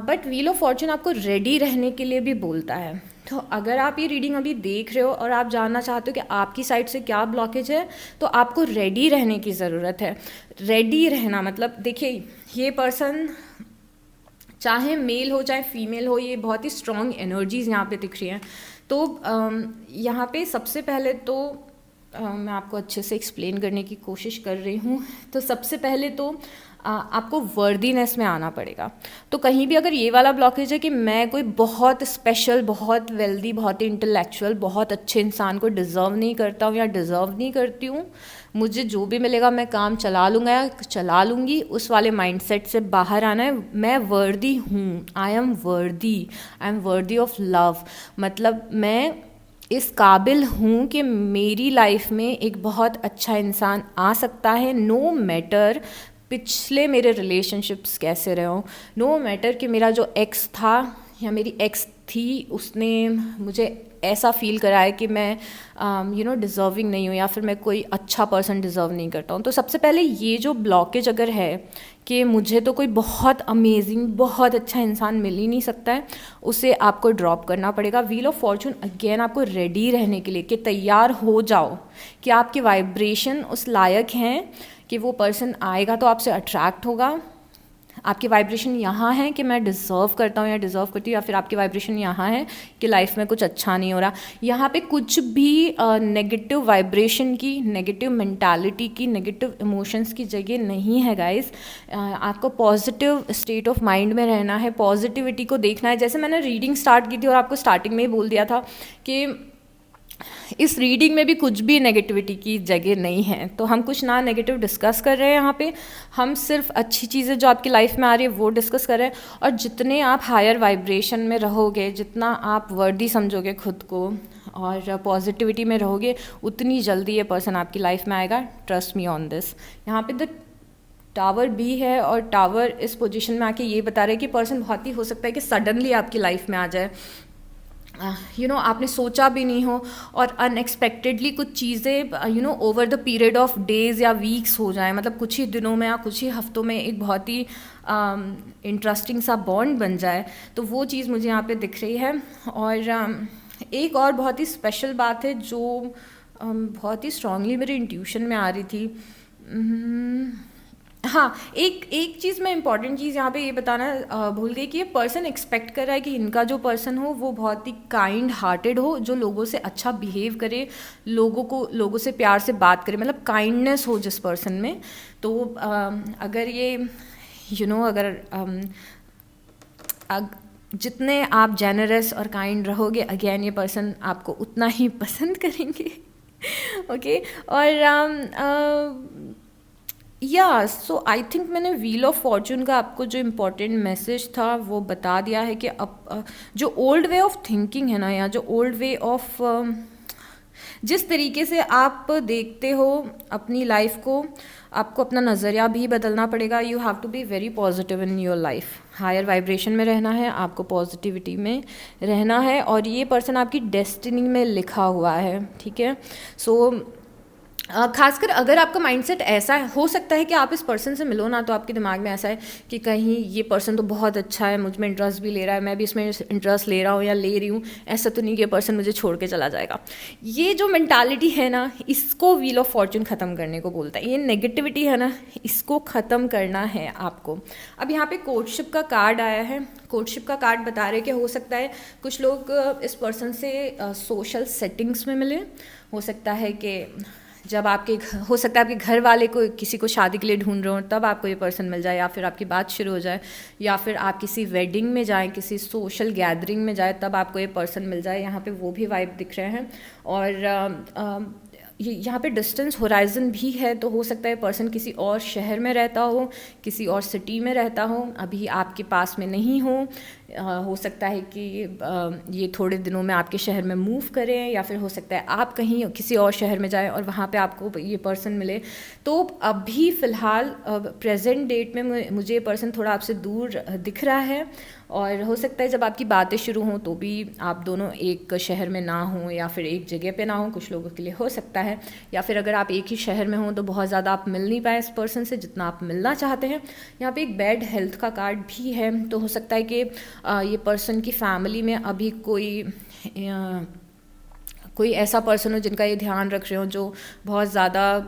बट व्हील ऑफ फॉर्चून आपको रेडी रहने के लिए भी बोलता है। तो अगर आप ये रीडिंग अभी देख रहे हो और आप जानना चाहते हो कि आपकी साइड से क्या ब्लॉकेज है, तो आपको रेडी रहने की ज़रूरत है। रेडी रहना मतलब देखिए ये पर्सन चाहे मेल हो चाहे फीमेल हो, ये बहुत ही स्ट्रॉन्ग एनर्जीज यहाँ पे दिख रही हैं। तो यहाँ पे सबसे पहले तो मैं आपको अच्छे से एक्सप्लेन करने की कोशिश कर रही हूँ। तो सबसे पहले तो आपको वर्दीनेस में आना पड़ेगा। तो कहीं भी अगर ये वाला ब्लॉकेज है कि मैं कोई बहुत स्पेशल, बहुत वेल्दी, बहुत इंटेलेक्चुअल, बहुत अच्छे इंसान को डिज़र्व नहीं करता हूँ या डिज़र्व नहीं करती हूँ, मुझे जो भी मिलेगा मैं काम चला लूँगा या चला लूँगी, उस वाले माइंडसेट से बाहर आना है। मैं वर्दी हूँ, आई एम वर्दी ऑफ लव। मतलब मैं इस काबिल हूँ कि मेरी लाइफ में एक बहुत अच्छा इंसान आ सकता है, नो मैटर पिछले मेरे रिलेशनशिप्स कैसे रहे हों, नो मैटर कि मेरा जो एक्स था या मेरी एक्स थी उसने मुझे ऐसा फील कराया कि मैं डिज़र्विंग नहीं हूँ या फिर मैं कोई अच्छा पर्सन डिज़र्व नहीं करता हूँ। तो सबसे पहले ये जो ब्लॉकेज अगर है कि मुझे तो कोई बहुत अमेजिंग, बहुत अच्छा इंसान मिल ही नहीं सकता है, उसे आपको ड्रॉप करना पड़ेगा। व्हील ऑफ फॉर्चून अगेन आपको रेडी रहने के लिए कि तैयार हो जाओ कि आपके वाइब्रेशन उस लायक हैं कि वो पर्सन आएगा तो आपसे अट्रैक्ट होगा। आपकी वाइब्रेशन यहाँ है कि मैं डिज़र्व करता हूँ या डिज़र्व करती हूँ, या फिर आपकी वाइब्रेशन यहाँ है कि लाइफ में कुछ अच्छा नहीं हो रहा। यहाँ पे कुछ भी नेगेटिव वाइब्रेशन की, नेगेटिव मेंटालिटी की, नेगेटिव इमोशंस की जगह नहीं है गाइस। आपको पॉजिटिव स्टेट ऑफ माइंड में रहना है, पॉजिटिविटी को देखना है। जैसे मैंने रीडिंग स्टार्ट की थी और आपको स्टार्टिंग में ही बोल दिया था कि इस रीडिंग में भी कुछ भी नेगेटिविटी की जगह नहीं है, तो हम कुछ ना नेगेटिव डिस्कस कर रहे हैं यहाँ पे, हम सिर्फ अच्छी चीज़ें जो आपकी लाइफ में आ रही है वो डिस्कस कर रहे हैं। और जितने आप हायर वाइब्रेशन में रहोगे, जितना आप वर्दी समझोगे खुद को और पॉजिटिविटी में रहोगे, उतनी जल्दी ये पर्सन आपकी लाइफ में आएगा। Trust me on this. यहाँ पे द टावर भी है और टावर इस पोजीशन में आके ये बता रहे हैं कि पर्सन बहुत ही हो सकता है कि सडनली आपकी लाइफ में आ जाए, आपने सोचा भी नहीं हो और अनएक्सपेक्टेडली कुछ चीज़ें over the period of days या वीक्स हो जाए, मतलब कुछ ही दिनों में या कुछ ही हफ्तों में एक बहुत ही इंटरेस्टिंग सा बॉन्ड बन जाए। तो वो चीज़ मुझे यहाँ पे दिख रही है। और एक और बहुत ही स्पेशल बात है जो बहुत ही स्ट्रांगली मेरे इंट्यूशन में आ रही थी। हाँ, एक चीज़ मैं इंपॉर्टेंट चीज़ यहाँ पे ये बताना भूल गई कि ये पर्सन एक्सपेक्ट कर रहा है कि इनका जो पर्सन हो वो बहुत ही काइंड हार्टेड हो, जो लोगों से अच्छा बिहेव करे, लोगों से प्यार से बात करे, मतलब काइंडनेस हो जिस पर्सन में। तो अगर ये जितने आप जेनरस और काइंड रहोगे, अगेन ये पर्सन आपको उतना ही पसंद करेंगे। ओके और सो आई थिंक मैंने व्हील ऑफ फॉर्चून का आपको जो इम्पोर्टेंट मैसेज था वो बता दिया है कि अब जो ओल्ड वे ऑफ थिंकिंग है ना, या जो ओल्ड वे ऑफ जिस तरीके से आप देखते हो अपनी लाइफ को, आपको अपना नज़रिया भी बदलना पड़ेगा। You have to be very positive in your life. Higher vibration में रहना है, आपको पॉजिटिविटी में रहना है, और ये पर्सन आपकी डेस्टिनी में लिखा हुआ है, ठीक है। सो खासकर अगर आपका माइंडसेट ऐसा हो सकता है कि आप इस पर्सन से मिलो ना, तो आपके दिमाग में ऐसा है कि कहीं ये पर्सन तो बहुत अच्छा है, मुझ में इंटरेस्ट भी ले रहा है, मैं भी इसमें इंटरेस्ट ले रहा हूँ या ले रही हूँ, ऐसा तो नहीं कि ये पर्सन मुझे छोड़ के चला जाएगा। ये जो मेंटालिटी है ना, इसको व्हील ऑफ फॉर्चून ख़त्म करने को बोलता है। ये नेगेटिविटी है ना, इसको ख़त्म करना है आपको। अब यहाँ पे कोर्टशिप का कार्ड आया है। कोर्टशिप का कार्ड बता रहे कि हो सकता है कुछ लोग इस पर्सन से सोशल सेटिंग्स में मिले, हो सकता है कि जब हो सकता है आपके घर वाले को किसी को शादी के लिए ढूंढ रहे हो तब आपको ये पर्सन मिल जाए, या फिर आपकी बात शुरू हो जाए, या फिर आप किसी वेडिंग में जाएं, किसी सोशल गैदरिंग में जाए, तब आपको ये पर्सन मिल जाए। यहाँ पे वो भी वाइब दिख रहे हैं। और यहाँ पे डिस्टेंस होराइजन भी है, तो हो सकता है पर्सन किसी और शहर में रहता हो, किसी और सिटी में रहता हो, अभी आपके पास में नहीं हो सकता है कि ये थोड़े दिनों में आपके शहर में मूव करें, या फिर हो सकता है आप कहीं किसी और शहर में जाएं और वहाँ पे आपको ये पर्सन मिले। तो अभी फ़िलहाल प्रेजेंट डेट में मुझे ये पर्सन थोड़ा आपसे दूर दिख रहा है, और हो सकता है जब आपकी बातें शुरू हों तो भी आप दोनों एक शहर में ना हों, या फिर एक जगह पे ना हों, कुछ लोगों के लिए हो सकता है। या फिर अगर आप एक ही शहर में हों तो बहुत ज़्यादा आप मिल नहीं पाए इस पर्सन से जितना आप मिलना चाहते हैं। यहाँ पे एक बैड हेल्थ का कार्ड भी है, तो हो सकता है कि ये पर्सन की फैमिली में अभी कोई ऐसा पर्सन हो जिनका ये ध्यान रख रहे हो, जो बहुत ज़्यादा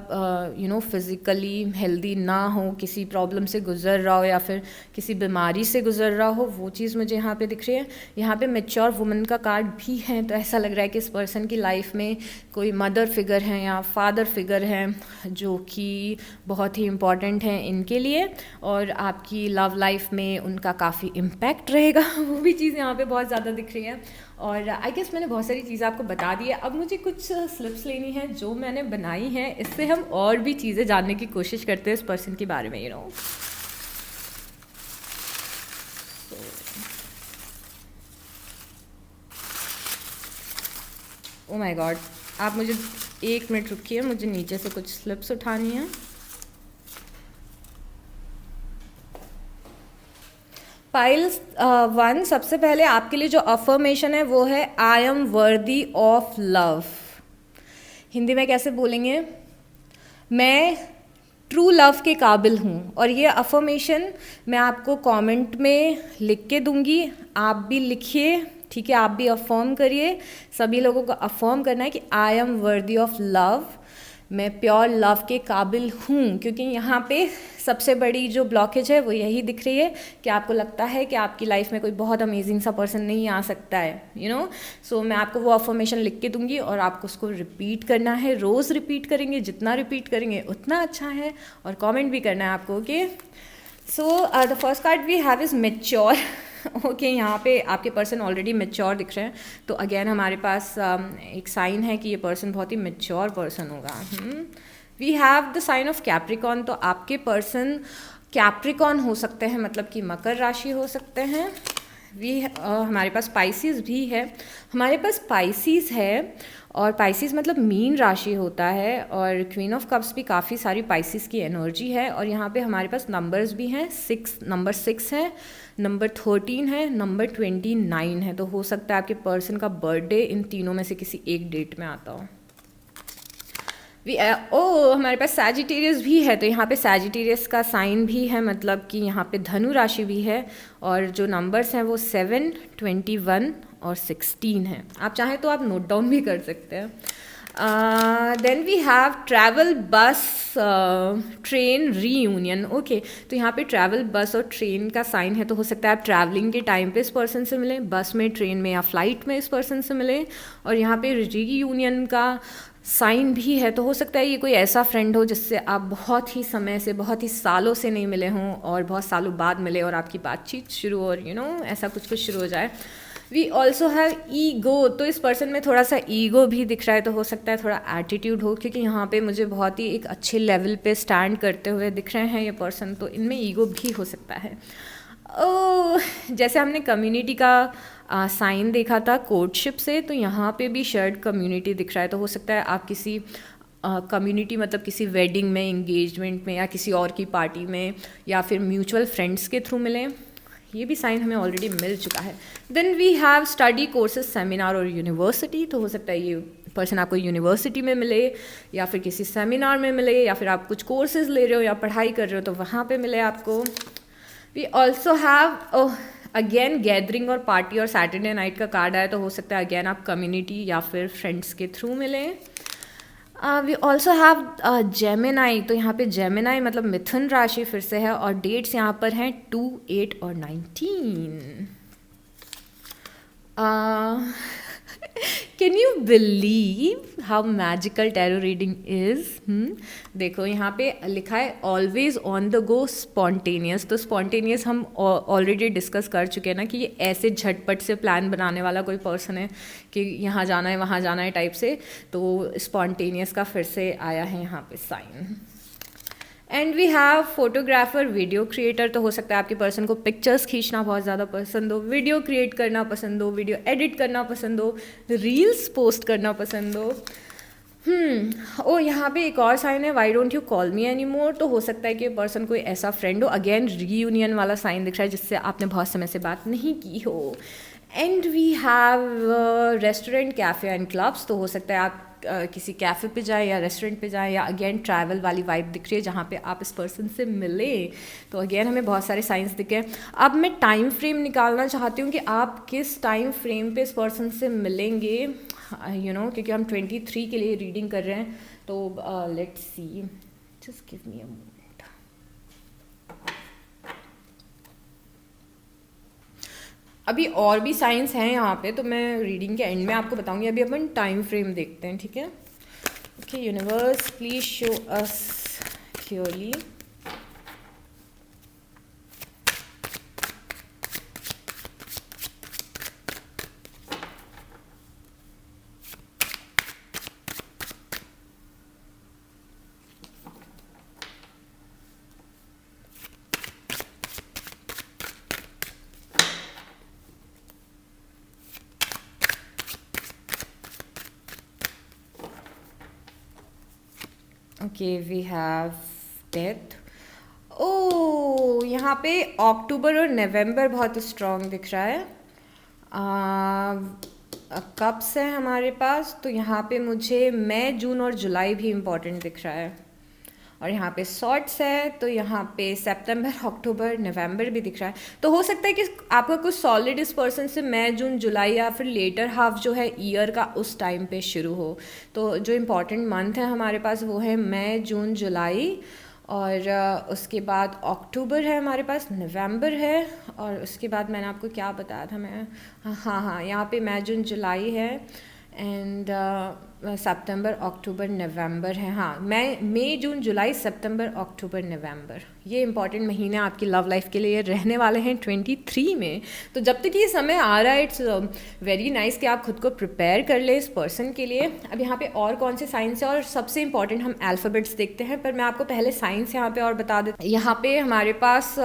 फिज़िकली हेल्दी ना हो, किसी प्रॉब्लम से गुजर रहा हो, या फिर किसी बीमारी से गुजर रहा हो, वो चीज़ मुझे यहाँ पे दिख रही है। यहाँ पे मैच्योर वुमन का कार्ड भी है, तो ऐसा लग रहा है कि इस पर्सन की लाइफ में कोई मदर फिगर है या फादर फिगर है जो कि बहुत ही इम्पॉर्टेंट है इनके लिए, और आपकी लव लाइफ में उनका काफ़ी इम्पैक्ट रहेगा। वो भी चीज़ यहाँ पे बहुत ज़्यादा दिख रही है। और आई गेस मैंने बहुत सारी चीज़ें आपको बता दी है। अब मुझे कुछ स्लिप्स लेनी है जो मैंने बनाई हैं, इससे हम और भी चीज़ें जानने की कोशिश करते हैं इस पर्सन के बारे में। ओ माय गॉड, आप मुझे 1 मिनट रुकिए, मुझे नीचे से कुछ स्लिप्स उठानी है। पाइल 1, सबसे पहले आपके लिए जो अफर्मेशन है वो है आई am worthy of love. Hindi में कैसे बोलेंगे? मैं ट्रू लव के काबिल हूँ। और ये अफर्मेशन मैं आपको कमेंट में लिख के दूंगी, आप भी लिखिए, ठीक है? आप भी अफर्म करिए। सभी लोगों को अफर्म करना है कि I am worthy of love, मैं प्योर लव के काबिल हूँ। क्योंकि यहाँ पे सबसे बड़ी जो ब्लॉकेज है वो यही दिख रही है कि आपको लगता है कि आपकी लाइफ में कोई बहुत अमेजिंग सा पर्सन नहीं आ सकता है, सो मैं आपको वो अफर्मेशन लिख के दूंगी और आपको उसको रिपीट करना है। रोज़ रिपीट करेंगे, जितना रिपीट करेंगे उतना अच्छा है, और कमेंट भी करना है आपको। Okay, so the first card we have is mature. Okay यहाँ पे आपके पर्सन ऑलरेडी मेच्योर दिख रहे हैं, तो अगेन हमारे पास एक साइन है कि ये पर्सन बहुत ही मेच्योर पर्सन होगा। We have the sign of Capricorn, तो आपके पर्सन कैप्रिकॉन हो सकते हैं, मतलब कि मकर राशि हो सकते हैं। हमारे पास पाइसिस भी है, हमारे पास पाइसिस है, और पाइसिस मतलब मीन राशि होता है, और क्वीन ऑफ कप्स भी काफ़ी सारी पाइसिस की एनर्जी है। और यहाँ पे हमारे पास नंबर्स भी हैं, नंबर 6 है, नंबर 13 है, नंबर 29 है। तो हो सकता है आपके पर्सन का बर्थडे इन तीनों में से किसी एक डेट में आता हो। हमारे पास सैजिटेरियस भी है, तो यहाँ पे सैजिटेरियस का साइन भी है, मतलब कि यहाँ पे धनु राशि भी है, और जो नंबर्स हैं वो 7, 21 और 16 है। आप चाहें तो आप नोट डाउन भी कर सकते हैं। Then we have travel bus train reunion. Okay, तो यहाँ पे ट्रैवल बस और ट्रेन का साइन है, तो हो सकता है आप ट्रैवलिंग के टाइम पे इस पर्सन से मिलें, बस में, ट्रेन में या फ्लाइट में इस पर्सन से मिलें। और यहाँ पे रीयूनियन का साइन भी है, तो हो सकता है ये कोई ऐसा फ्रेंड हो जिससे आप बहुत ही समय से, बहुत ही सालों से नहीं मिले हों, और बहुत सालों बाद मिले और आपकी बातचीत शुरू, और ऐसा कुछ शुरू हो जाए। वी ऑल्सो हैव ईगो, तो इस पर्सन में थोड़ा सा ईगो भी दिख रहा है, तो हो सकता है थोड़ा एटीट्यूड हो, क्योंकि यहाँ पे मुझे बहुत ही एक अच्छे लेवल पे स्टैंड करते हुए दिख रहे हैं ये पर्सन, तो इनमें ईगो भी हो सकता है। जैसे हमने कम्युनिटी का साइन देखा था कोर्टशिप से, तो यहाँ पे भी शेयर्ड कम्युनिटी दिख रहा है, तो हो सकता है आप किसी कम्युनिटी मतलब किसी वेडिंग में, एंगेजमेंट में, या किसी और की पार्टी में, या फिर म्यूचुअल फ्रेंड्स के थ्रू मिलें। ये भी साइन हमें ऑलरेडी मिल चुका है। Then we have study courses, seminar और यूनिवर्सिटी, तो हो सकता है ये पर्सन आपको यूनिवर्सिटी में मिले, या फिर किसी सेमिनार में मिले, या फिर आप कुछ कोर्सेज ले रहे हो या पढ़ाई कर रहे हो तो वहाँ पे मिले आपको। We also have again gathering और पार्टी और सैटरडे नाइट का कार्ड आया, तो हो सकता है अगेन आप कम्युनिटी या फिर फ्रेंड्स के थ्रू मिलें। वी ऑल्सो हैव जेमिनाई, तो यहाँ पे जेमिनाई मतलब मिथुन राशि फिर से है, और डेट्स यहाँ पर हैं 2, 8 और 19। Can you believe how magical tarot reading is? देखो यहाँ पे लिखा है always on the go spontaneous, तो स्पॉन्टेनियस हम ऑलरेडी डिस्कस कर चुके हैं ना, कि ये ऐसे झटपट से प्लान बनाने वाला कोई पर्सन है कि यहाँ जाना है वहाँ जाना है टाइप से, तो स्पॉन्टेनियस का फिर से आया है यहाँ पे sign. And we have photographer, video creator, तो हो सकता है आपके पर्सन को पिक्चर्स खींचना बहुत ज़्यादा पसंद हो, वीडियो क्रिएट करना पसंद हो, वीडियो एडिट करना पसंद हो, रील्स पोस्ट करना पसंद हो। यहाँ पे एक और साइन है, why don't you call me any more, तो हो सकता है कि पर्सन कोई ऐसा फ्रेंड हो, अगेन रीयूनियन वाला साइन दिख रहा है जिससे आपने बहुत समय से बात नहीं की हो। And we have restaurant, cafe and clubs, तो हो सकता है आप किसी कैफ़े पे जाए या रेस्टोरेंट पे जाए, या अगेन ट्रैवल वाली वाइब दिख रही है जहाँ पे आप इस पर्सन से मिले, तो अगेन हमें बहुत सारे साइंस दिखे। अब मैं टाइम फ्रेम निकालना चाहती हूँ कि आप किस टाइम फ्रेम पे इस पर्सन से मिलेंगे, क्योंकि हम 23 के लिए रीडिंग कर रहे हैं, तो let's see, just give me a moment. अभी और भी साइंस हैं यहाँ पे, तो मैं रीडिंग के एंड में आपको बताऊंगी। अभी अपन टाइम फ्रेम देखते हैं, ठीक है? Okay, universe please show us clearly. Okay, we have death. Oh, यहाँ पे अक्टूबर और नवंबर बहुत स्ट्रॉन्ग दिख रहा है। कप्स है हमारे पास, तो यहाँ पे मुझे मई, जून और जुलाई भी इम्पॉर्टेंट दिख रहा है। और यहाँ पे शॉर्ट्स है, तो यहाँ पे सितंबर, अक्टूबर, नवंबर भी दिख रहा है। तो हो सकता है कि आपका कुछ सॉलिड इस पर्सन से मई, जून, जुलाई या फिर लेटर हाफ जो है ईयर का उस टाइम पे शुरू हो। तो जो इम्पॉर्टेंट मंथ है हमारे पास वो है मई, जून, जुलाई, और उसके बाद अक्टूबर है हमारे पास, नवंबर है, और उसके बाद मैंने आपको क्या बताया था मैं, हाँ, यहाँ पे मई, जून, जुलाई है, एंड सितंबर अक्टूबर नवंबर है, हाँ मई जून जुलाई सितंबर अक्टूबर नवंबर, ये इंपॉर्टेंट महीने आपकी लव लाइफ के लिए रहने वाले हैं 23 में। तो जब तक ये समय आ रहा है इट्स वेरी नाइस कि आप खुद को प्रिपेयर कर ले इस पर्सन के लिए। अब यहाँ पे और कौन से साइंस है, और सबसे इंपॉर्टेंट हम अल्फ़ाबेट्स देखते हैं, पर मैं आपको पहले साइंस यहाँ पे और बता देती हूँ। यहाँ पे हमारे पास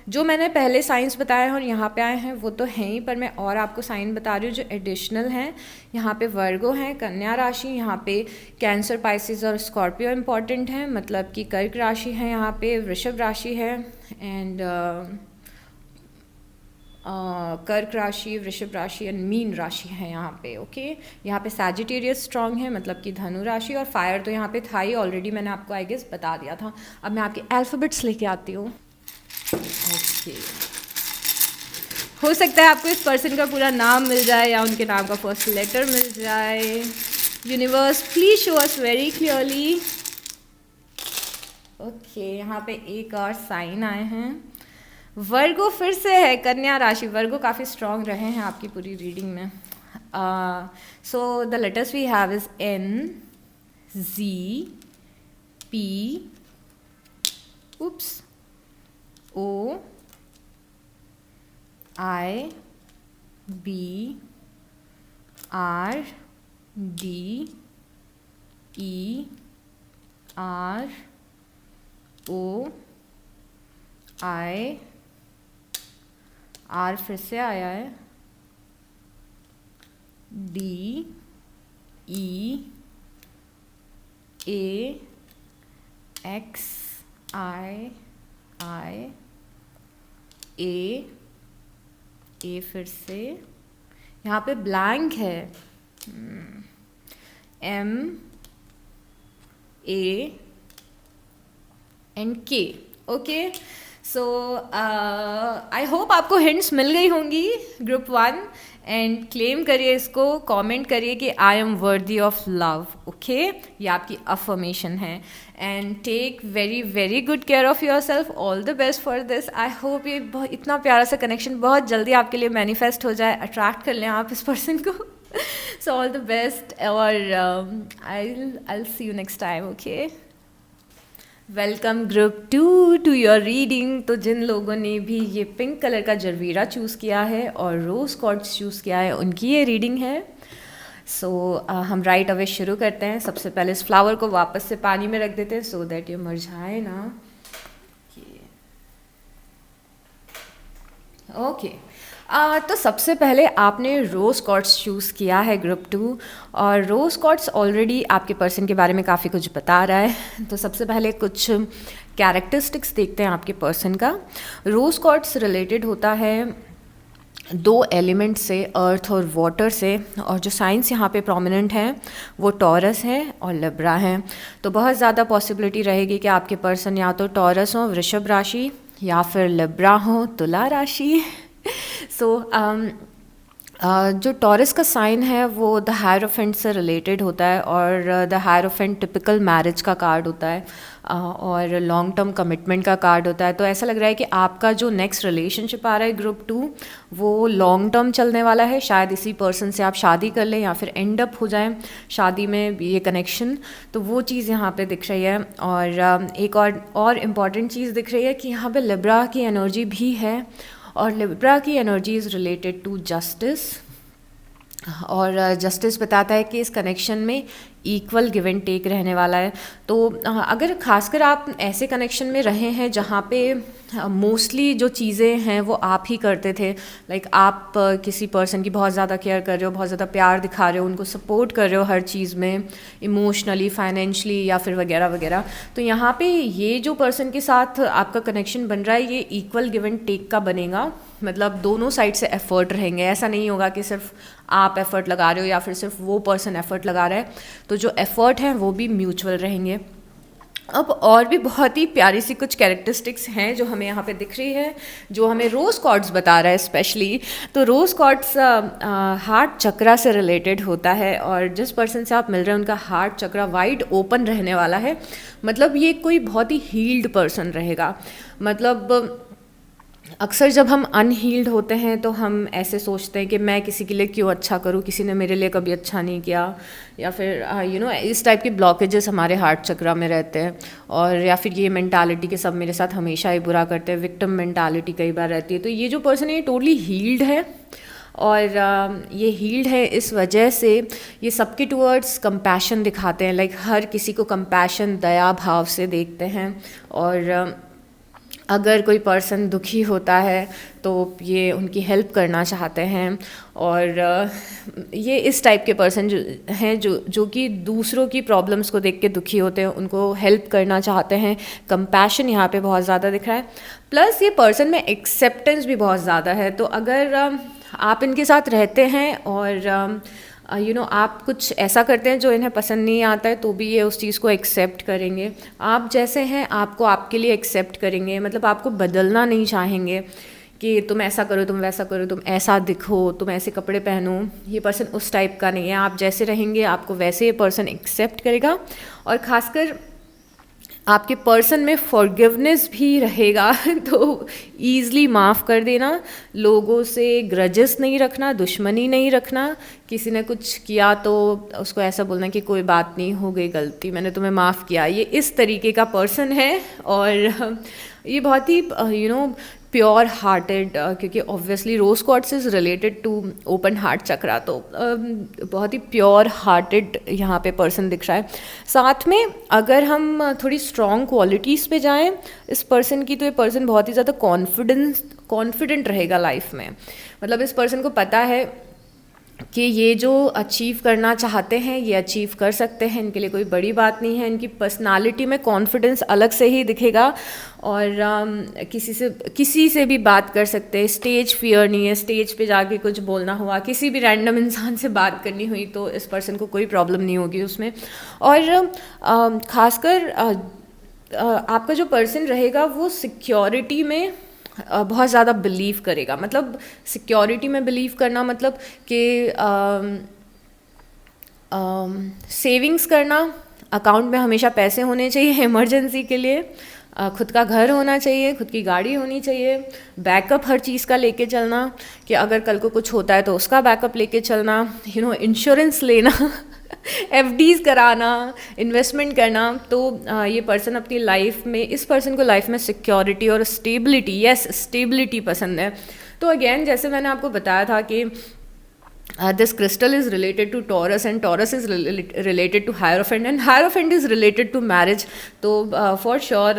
जो मैंने पहले साइंस बताए हैं और यहाँ पे आए हैं वो तो हैं ही, पर मैं और आपको साइन बता रही हूँ जो एडिशनल हैं। यहाँ पे वर्गो हैं, कन्या राशि, यहाँ पे कैंसर, पाइसिस और स्कॉर्पियो इंपॉर्टेंट हैं, मतलब कि कर्क राशि है, यहाँ पे वृषभ राशि है, एंड कर्क राशि, वृषभ राशि एंड मीन राशि है यहाँ पे। ओके, यहाँ पे सैजिटेरियस स्ट्रांग है, मतलब कि धनु राशि, और फायर तो यहाँ पे था ही ऑलरेडी, मैंने आपको आई गेस बता दिया था। अब मैं आपके अल्फ़ाबेट्स लेके आती हूँ। ओके, हो सकता है आपको इस पर्सन का पूरा नाम मिल जाए या उनके नाम का फर्स्ट लेटर मिल जाए। Universe please show us very clearly. Okay, यहाँ पे एक और साइन आए हैं। वर्गो फिर से है, कन्या राशि। वर्गो काफ़ी स्ट्रांग रहे हैं आपकी पूरी रीडिंग में। So the letters we have is N, Z, P, O, I, B, R, D, E, R, O, I, R फिर से आया है, D, E, A, X, I, A फिर से, यहाँ पे ब्लैंक है, M, A and K। Okay, so I hope आपको हिंट्स मिल गई होंगी ग्रुप 1, एंड क्लेम करिए इसको, कमेंट करिए कि I am worthy of love. Okay, ये आपकी अफर्मेशन है, and take very very good care of your self. All the best for this. I hope ये बहुत इतना प्यारा सा कनेक्शन बहुत जल्दी आपके लिए मैनिफेस्ट हो जाए, अट्रैक्ट कर लें आप इस पर्सन को। सो ऑल द बेस्ट, और I see you next time. Okay, welcome group 2 to your reading. तो जिन लोगों ने भी ये पिंक कलर का जरवीरा चूज़ किया है और रोज़ कॉर्ड्स चूज़ किया है, उनकी ये रीडिंग है। सो हम राइट अवे शुरू करते हैं। सबसे पहले इस फ्लावर को वापस से पानी में रख देते हैं सो दैट ये मुरझाए ना। ओके, तो सबसे पहले आपने रोज़ कॉर्ड्स चूज़ किया है ग्रुप 2, और रोज़ कॉर्ड्स ऑलरेडी आपके पर्सन के बारे में काफ़ी कुछ बता रहा है। तो सबसे पहले कुछ कैरेक्टरिस्टिक्स देखते हैं आपके पर्सन का। रोज़ कॉर्ड्स रिलेटेड होता है 2 एलिमेंट से, अर्थ और वाटर से, और जो साइंस यहाँ पे प्रोमिनेंट हैं वो टॉरस है और लिब्रा हैं। तो बहुत ज़्यादा पॉसिबिलिटी रहेगी कि आपके पर्सन या तो टॉरस हो, वृषभ राशि, या फिर लिब्रा हो, तुला राशि। सो जो टॉरस का साइन है वो द हायरोफेंट से रिलेटेड होता है, और द हायरोफेंट टिपिकल मैरिज का कार्ड होता है, और लॉन्ग टर्म कमिटमेंट का कार्ड होता है। तो ऐसा लग रहा है कि आपका जो नेक्स्ट रिलेशनशिप आ रहा है ग्रुप 2 वो लॉन्ग टर्म चलने वाला है। शायद इसी पर्सन से आप शादी कर लें या फिर एंड अप हो जाएं शादी में, ये कनेक्शन। तो वो चीज़ यहाँ पे दिख रही है। और एक और इम्पॉर्टेंट चीज़ दिख रही है कि यहाँ पे लिब्रा की एनर्जी भी है, और लिब्रा की energy is related to justice, और जस्टिस बताता है कि इस कनेक्शन में इक्वल गिव एंड टेक रहने वाला है। तो अगर खासकर आप ऐसे कनेक्शन में रहे हैं जहाँ पे मोस्टली जो चीज़ें हैं वो आप ही करते थे, लाइक आप किसी पर्सन की बहुत ज़्यादा केयर कर रहे हो, बहुत ज़्यादा प्यार दिखा रहे हो, उनको सपोर्ट कर रहे हो हर चीज़ में, इमोशनली, फाइनेंशली या फिर वगैरह वगैरह, तो यहाँ पे ये जो पर्सन के साथ आपका कनेक्शन बन रहा है ये इक्वल गिव एंड टेक का बनेगा। मतलब दोनों साइड से एफर्ट रहेंगे, ऐसा नहीं होगा कि सिर्फ आप एफर्ट लगा रहे हो या फिर सिर्फ वो पर्सन एफर्ट लगा रहा है। तो जो एफर्ट हैं वो भी म्यूचुअल रहेंगे। अब और भी बहुत ही प्यारी सी कुछ कैरेक्टरिस्टिक्स हैं जो हमें यहाँ पे दिख रही है, जो हमें रोज़ कॉर्ड्स बता रहा है स्पेशली। तो रोज़ कॉर्ड्स हार्ट चक्रा से रिलेटेड होता है, और जिस पर्सन से आप मिल रहे हैं उनका हार्ट चक्रा वाइड ओपन रहने वाला है। मतलब ये कोई बहुत ही हील्ड पर्सन रहेगा। मतलब अक्सर जब हम अनहील्ड होते हैं तो हम ऐसे सोचते हैं कि मैं किसी के लिए क्यों अच्छा करूं, किसी ने मेरे लिए कभी अच्छा नहीं किया, या फिर इस टाइप के ब्लॉकेजेस हमारे हार्ट चक्रा में रहते हैं। और या फिर ये मेंटालिटी कि सब मेरे साथ हमेशा ही बुरा करते हैं, विक्टिम मेंटालिटी कई बार रहती है। तो ये जो पर्सन है ये टोटली हील्ड है, और ये हील्ड है इस वजह से ये सबके टूवर्ड्स कंपैशन दिखाते हैं, लाइक हर किसी को कंपैशन, दया भाव से देखते हैं। और अगर कोई पर्सन दुखी होता है तो ये उनकी हेल्प करना चाहते हैं। और ये इस टाइप के पर्सन जो कि दूसरों की प्रॉब्लम्स को देख के दुखी होते हैं, उनको हेल्प करना चाहते हैं। कंपैशन यहाँ पे बहुत ज़्यादा दिख रहा है। प्लस ये पर्सन में एक्सेप्टेंस भी बहुत ज़्यादा है। तो अगर आप इनके साथ रहते हैं और आप कुछ ऐसा करते हैं जो इन्हें पसंद नहीं आता है, तो भी ये उस चीज़ को एक्सेप्ट करेंगे। आप जैसे हैं आपको आपके लिए एक्सेप्ट करेंगे, मतलब आपको बदलना नहीं चाहेंगे कि तुम ऐसा करो, तुम वैसा करो, तुम ऐसा दिखो, तुम ऐसे कपड़े पहनो। ये पर्सन उस टाइप का नहीं है। आप जैसे रहेंगे आपको वैसे ये पर्सन एक्सेप्ट करेगा। और ख़ासकर आपके पर्सन में फॉरगिवनेस भी रहेगा। तो ईज़िली माफ़ कर देना, लोगों से ग्रजेस नहीं रखना, दुश्मनी नहीं रखना। किसी ने कुछ किया तो उसको ऐसा बोलना कि कोई बात नहीं, हो गई गलती, मैंने तुम्हें माफ़ किया। ये इस तरीके का पर्सन है। और ये बहुत ही प्योर हार्टेड, क्योंकि obviously rose quartz is related to open heart chakra, तो बहुत ही प्योर हार्टेड यहाँ पे पर्सन दिख रहा है। साथ में अगर हम थोड़ी स्ट्रॉन्ग क्वालिटीज़ पे जाएं इस पर्सन की, तो ये पर्सन बहुत ही ज़्यादा कॉन्फिडेंट रहेगा लाइफ में। मतलब इस पर्सन को पता है कि ये जो अचीव करना चाहते हैं ये अचीव कर सकते हैं, इनके लिए कोई बड़ी बात नहीं है। इनकी पर्सनालिटी में कॉन्फिडेंस अलग से ही दिखेगा। और किसी से भी बात कर सकते हैं, स्टेज फियर नहीं है। स्टेज पे जाके कुछ बोलना हुआ, किसी भी रैंडम इंसान से बात करनी हुई, तो इस पर्सन को कोई प्रॉब्लम नहीं होगी उसमें। और ख़ासकर आपका जो पर्सन रहेगा वो सिक्योरिटी में बहुत ज़्यादा बिलीव करेगा। मतलब सिक्योरिटी में बिलीव करना मतलब कि सेविंग्स करना, अकाउंट में हमेशा पैसे होने चाहिए इमरजेंसी के लिए, खुद का घर होना चाहिए, खुद की गाड़ी होनी चाहिए, बैकअप हर चीज़ का लेके चलना कि अगर कल को कुछ होता है तो उसका बैकअप लेके चलना, इंश्योरेंस लेना, एफडीज़ कराना, इन्वेस्टमेंट करना। तो ये पर्सन अपनी लाइफ में, इस पर्सन को लाइफ में सिक्योरिटी और स्टेबिलिटी, स्टेबिलिटी पसंद है। तो अगेन जैसे मैंने आपको बताया था कि this crystal is related to Taurus and Taurus is related to Hierophant and Hierophant is related to marriage. तो for sure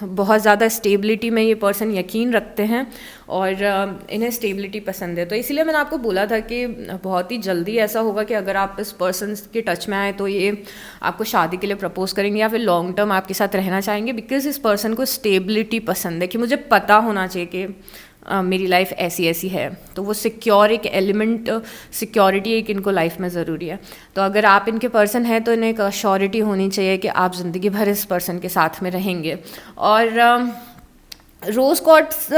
बहुत ज़्यादा स्टेबिलिटी में ये पर्सन यकीन रखते हैं और इन्हें स्टेबिलिटी पसंद है। तो इसीलिए मैंने आपको बोला था कि बहुत ही जल्दी ऐसा होगा कि अगर आप इस पर्सन के टच में आए तो ये आपको शादी के लिए प्रपोज करेंगे या फिर लॉन्ग टर्म आपके साथ रहना चाहेंगे, बिकॉज इस पर्सन को स्टेबिलिटी पसंद है कि मुझे पता होना चाहिए कि मेरी लाइफ ऐसी ऐसी है। तो वो सिक्योर एक एलिमेंट, सिक्योरिटी एक इनको लाइफ में ज़रूरी है। तो अगर आप इनके पर्सन हैं तो इन्हें एक श्योरिटी होनी चाहिए कि आप ज़िंदगी भर इस पर्सन के साथ में रहेंगे। और रोज क्वार्ट्स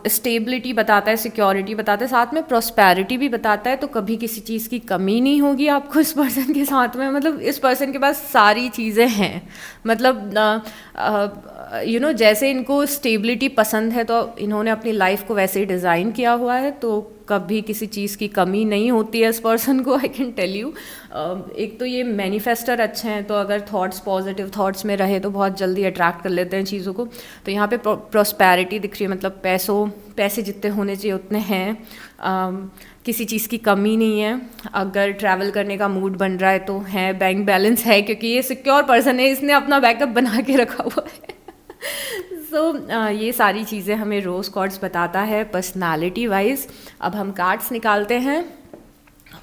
स्टेबिलिटी बताता है, सिक्योरिटी बताता है, साथ में प्रॉस्पेरिटी भी बताता है। तो कभी किसी चीज़ की कमी नहीं होगी आपको इस पर्सन के साथ में। मतलब इस पर्सन के पास सारी चीज़ें हैं। मतलब जैसे इनको स्टेबिलिटी पसंद है तो इन्होंने अपनी लाइफ को वैसे ही डिज़ाइन किया हुआ है, तो कभी किसी चीज़ की कमी नहीं होती है इस पर्सन को, आई कैन टेल यू। एक तो ये मैनिफेस्टर अच्छे हैं, तो अगर थॉट्स पॉजिटिव थॉट्स में रहे तो बहुत जल्दी अट्रैक्ट कर लेते हैं चीज़ों को। तो यहाँ पे प्रॉस्पेरिटी दिख रही है, मतलब पैसे जितने होने चाहिए उतने हैं, किसी चीज़ की कमी नहीं है। अगर ट्रैवल करने का मूड बन रहा है तो है, बैंक बैलेंस है, क्योंकि ये सिक्योर पर्सन है, इसने अपना बैकअप बना के रखा हुआ है। ये सारी चीज़ें हमें रोज कार्ड्स बताता है पर्सनालिटी वाइज। अब हम कार्ड्स निकालते हैं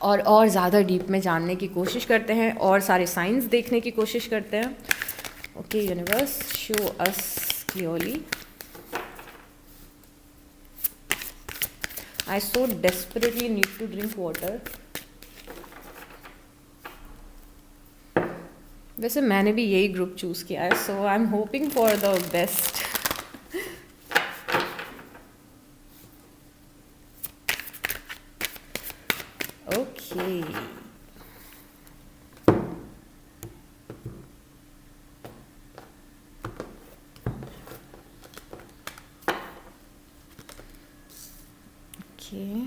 और ज़्यादा डीप में जानने की कोशिश करते हैं और सारे साइंस देखने की कोशिश करते हैं। Okay universe, show us clearly. I so desperately need to drink water. वैसे मैंने भी यही ग्रुप चूज़ किया है, so I'm hoping for the best. Okay. Okay,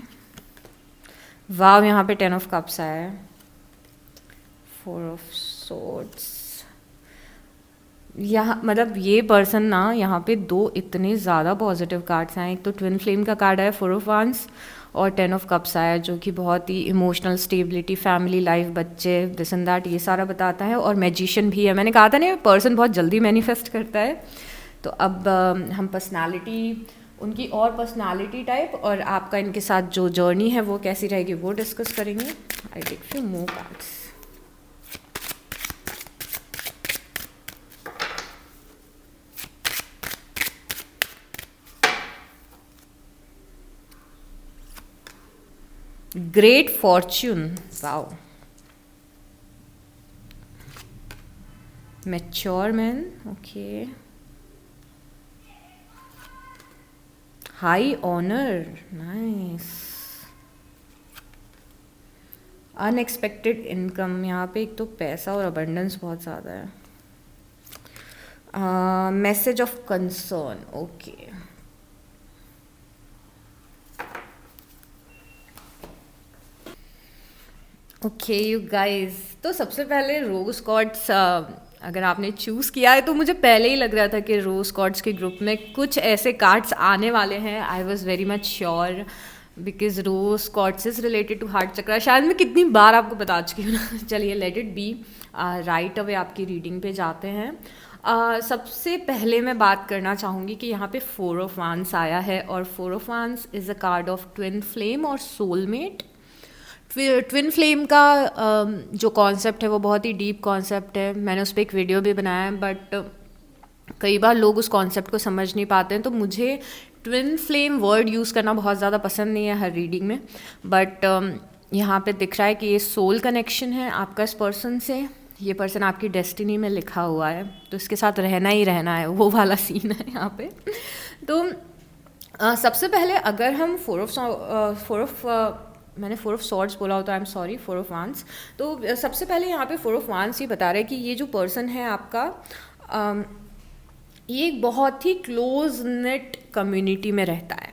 wow, यहाँ पे 10 ऑफ कप्स आया है, 4 ऑफ सोर्ड्स। यहाँ मतलब ये पर्सन ना, यहाँ पे दो इतने ज़्यादा पॉजिटिव कार्ड्स हैं। एक तो ट्विन फ्लेम का कार्ड आया 4 ऑफ वांस, और 10 ऑफ कप्स आया, जो कि बहुत ही इमोशनल स्टेबिलिटी, फैमिली लाइफ, बच्चे, दिस एंड दैट, ये सारा बताता है। और मैजिशियन भी है। मैंने कहा था ना, पर्सन बहुत जल्दी मैनिफेस्ट करता है। तो अब हम पर्सनालिटी, उनकी और पर्सनालिटी टाइप और आपका इनके साथ जो जर्नी है वो कैसी रहेगी वो डिस्कस करेंगे। I take few more cards. Great fortune, wow. Mature man, okay. High honour, nice. Unexpected income, यहाँ पे एक तो पैसा और अबंडेंस बहुत ज़्यादा है। Message of concern, okay. Okay you guys, तो सबसे पहले रोज कॉर्ड्स अगर आपने चूज़ किया है तो मुझे पहले ही लग रहा था कि रोज कॉर्ड्स के ग्रुप में कुछ ऐसे कार्ड्स आने वाले हैं। I was very much sure, because rose quartz is related to heart chakra. शायद मैं कितनी बार आपको बता चुकी हूँ ना। चलिए, let it be. Right away आपकी रीडिंग पे जाते हैं। सबसे पहले मैं बात करना चाहूँगी कि यहाँ पे 4 ऑफ वांस आया है, और 4 ऑफ वांस is a card of twin flame और सोलमेट। ट्विन फ्लेम का जो कॉन्सेप्ट है वो बहुत ही डीप कॉन्सेप्ट है। मैंने उस पर एक वीडियो भी बनाया है, बट कई बार लोग उस कॉन्सेप्ट को समझ नहीं पाते हैं। तो मुझे ट्विन फ्लेम वर्ड यूज़ करना बहुत ज़्यादा पसंद नहीं है हर रीडिंग में, बट यहाँ पे दिख रहा है कि ये सोल कनेक्शन है आपका इस पर्सन से। ये पर्सन आपकी डेस्टिनी में लिखा हुआ है, तो इसके साथ रहना ही रहना है, वो वाला सीन है यहाँ पे। तो सबसे पहले अगर हम मैंने 4 ऑफ सॉर्ड्स बोला हो तो आई एम सॉरी, 4 ऑफ वांस। तो सबसे पहले यहाँ पे 4 ऑफ वांस ही बता रहे हैं कि ये जो पर्सन है आपका, ये एक बहुत ही क्लोज नेट कम्युनिटी में रहता है।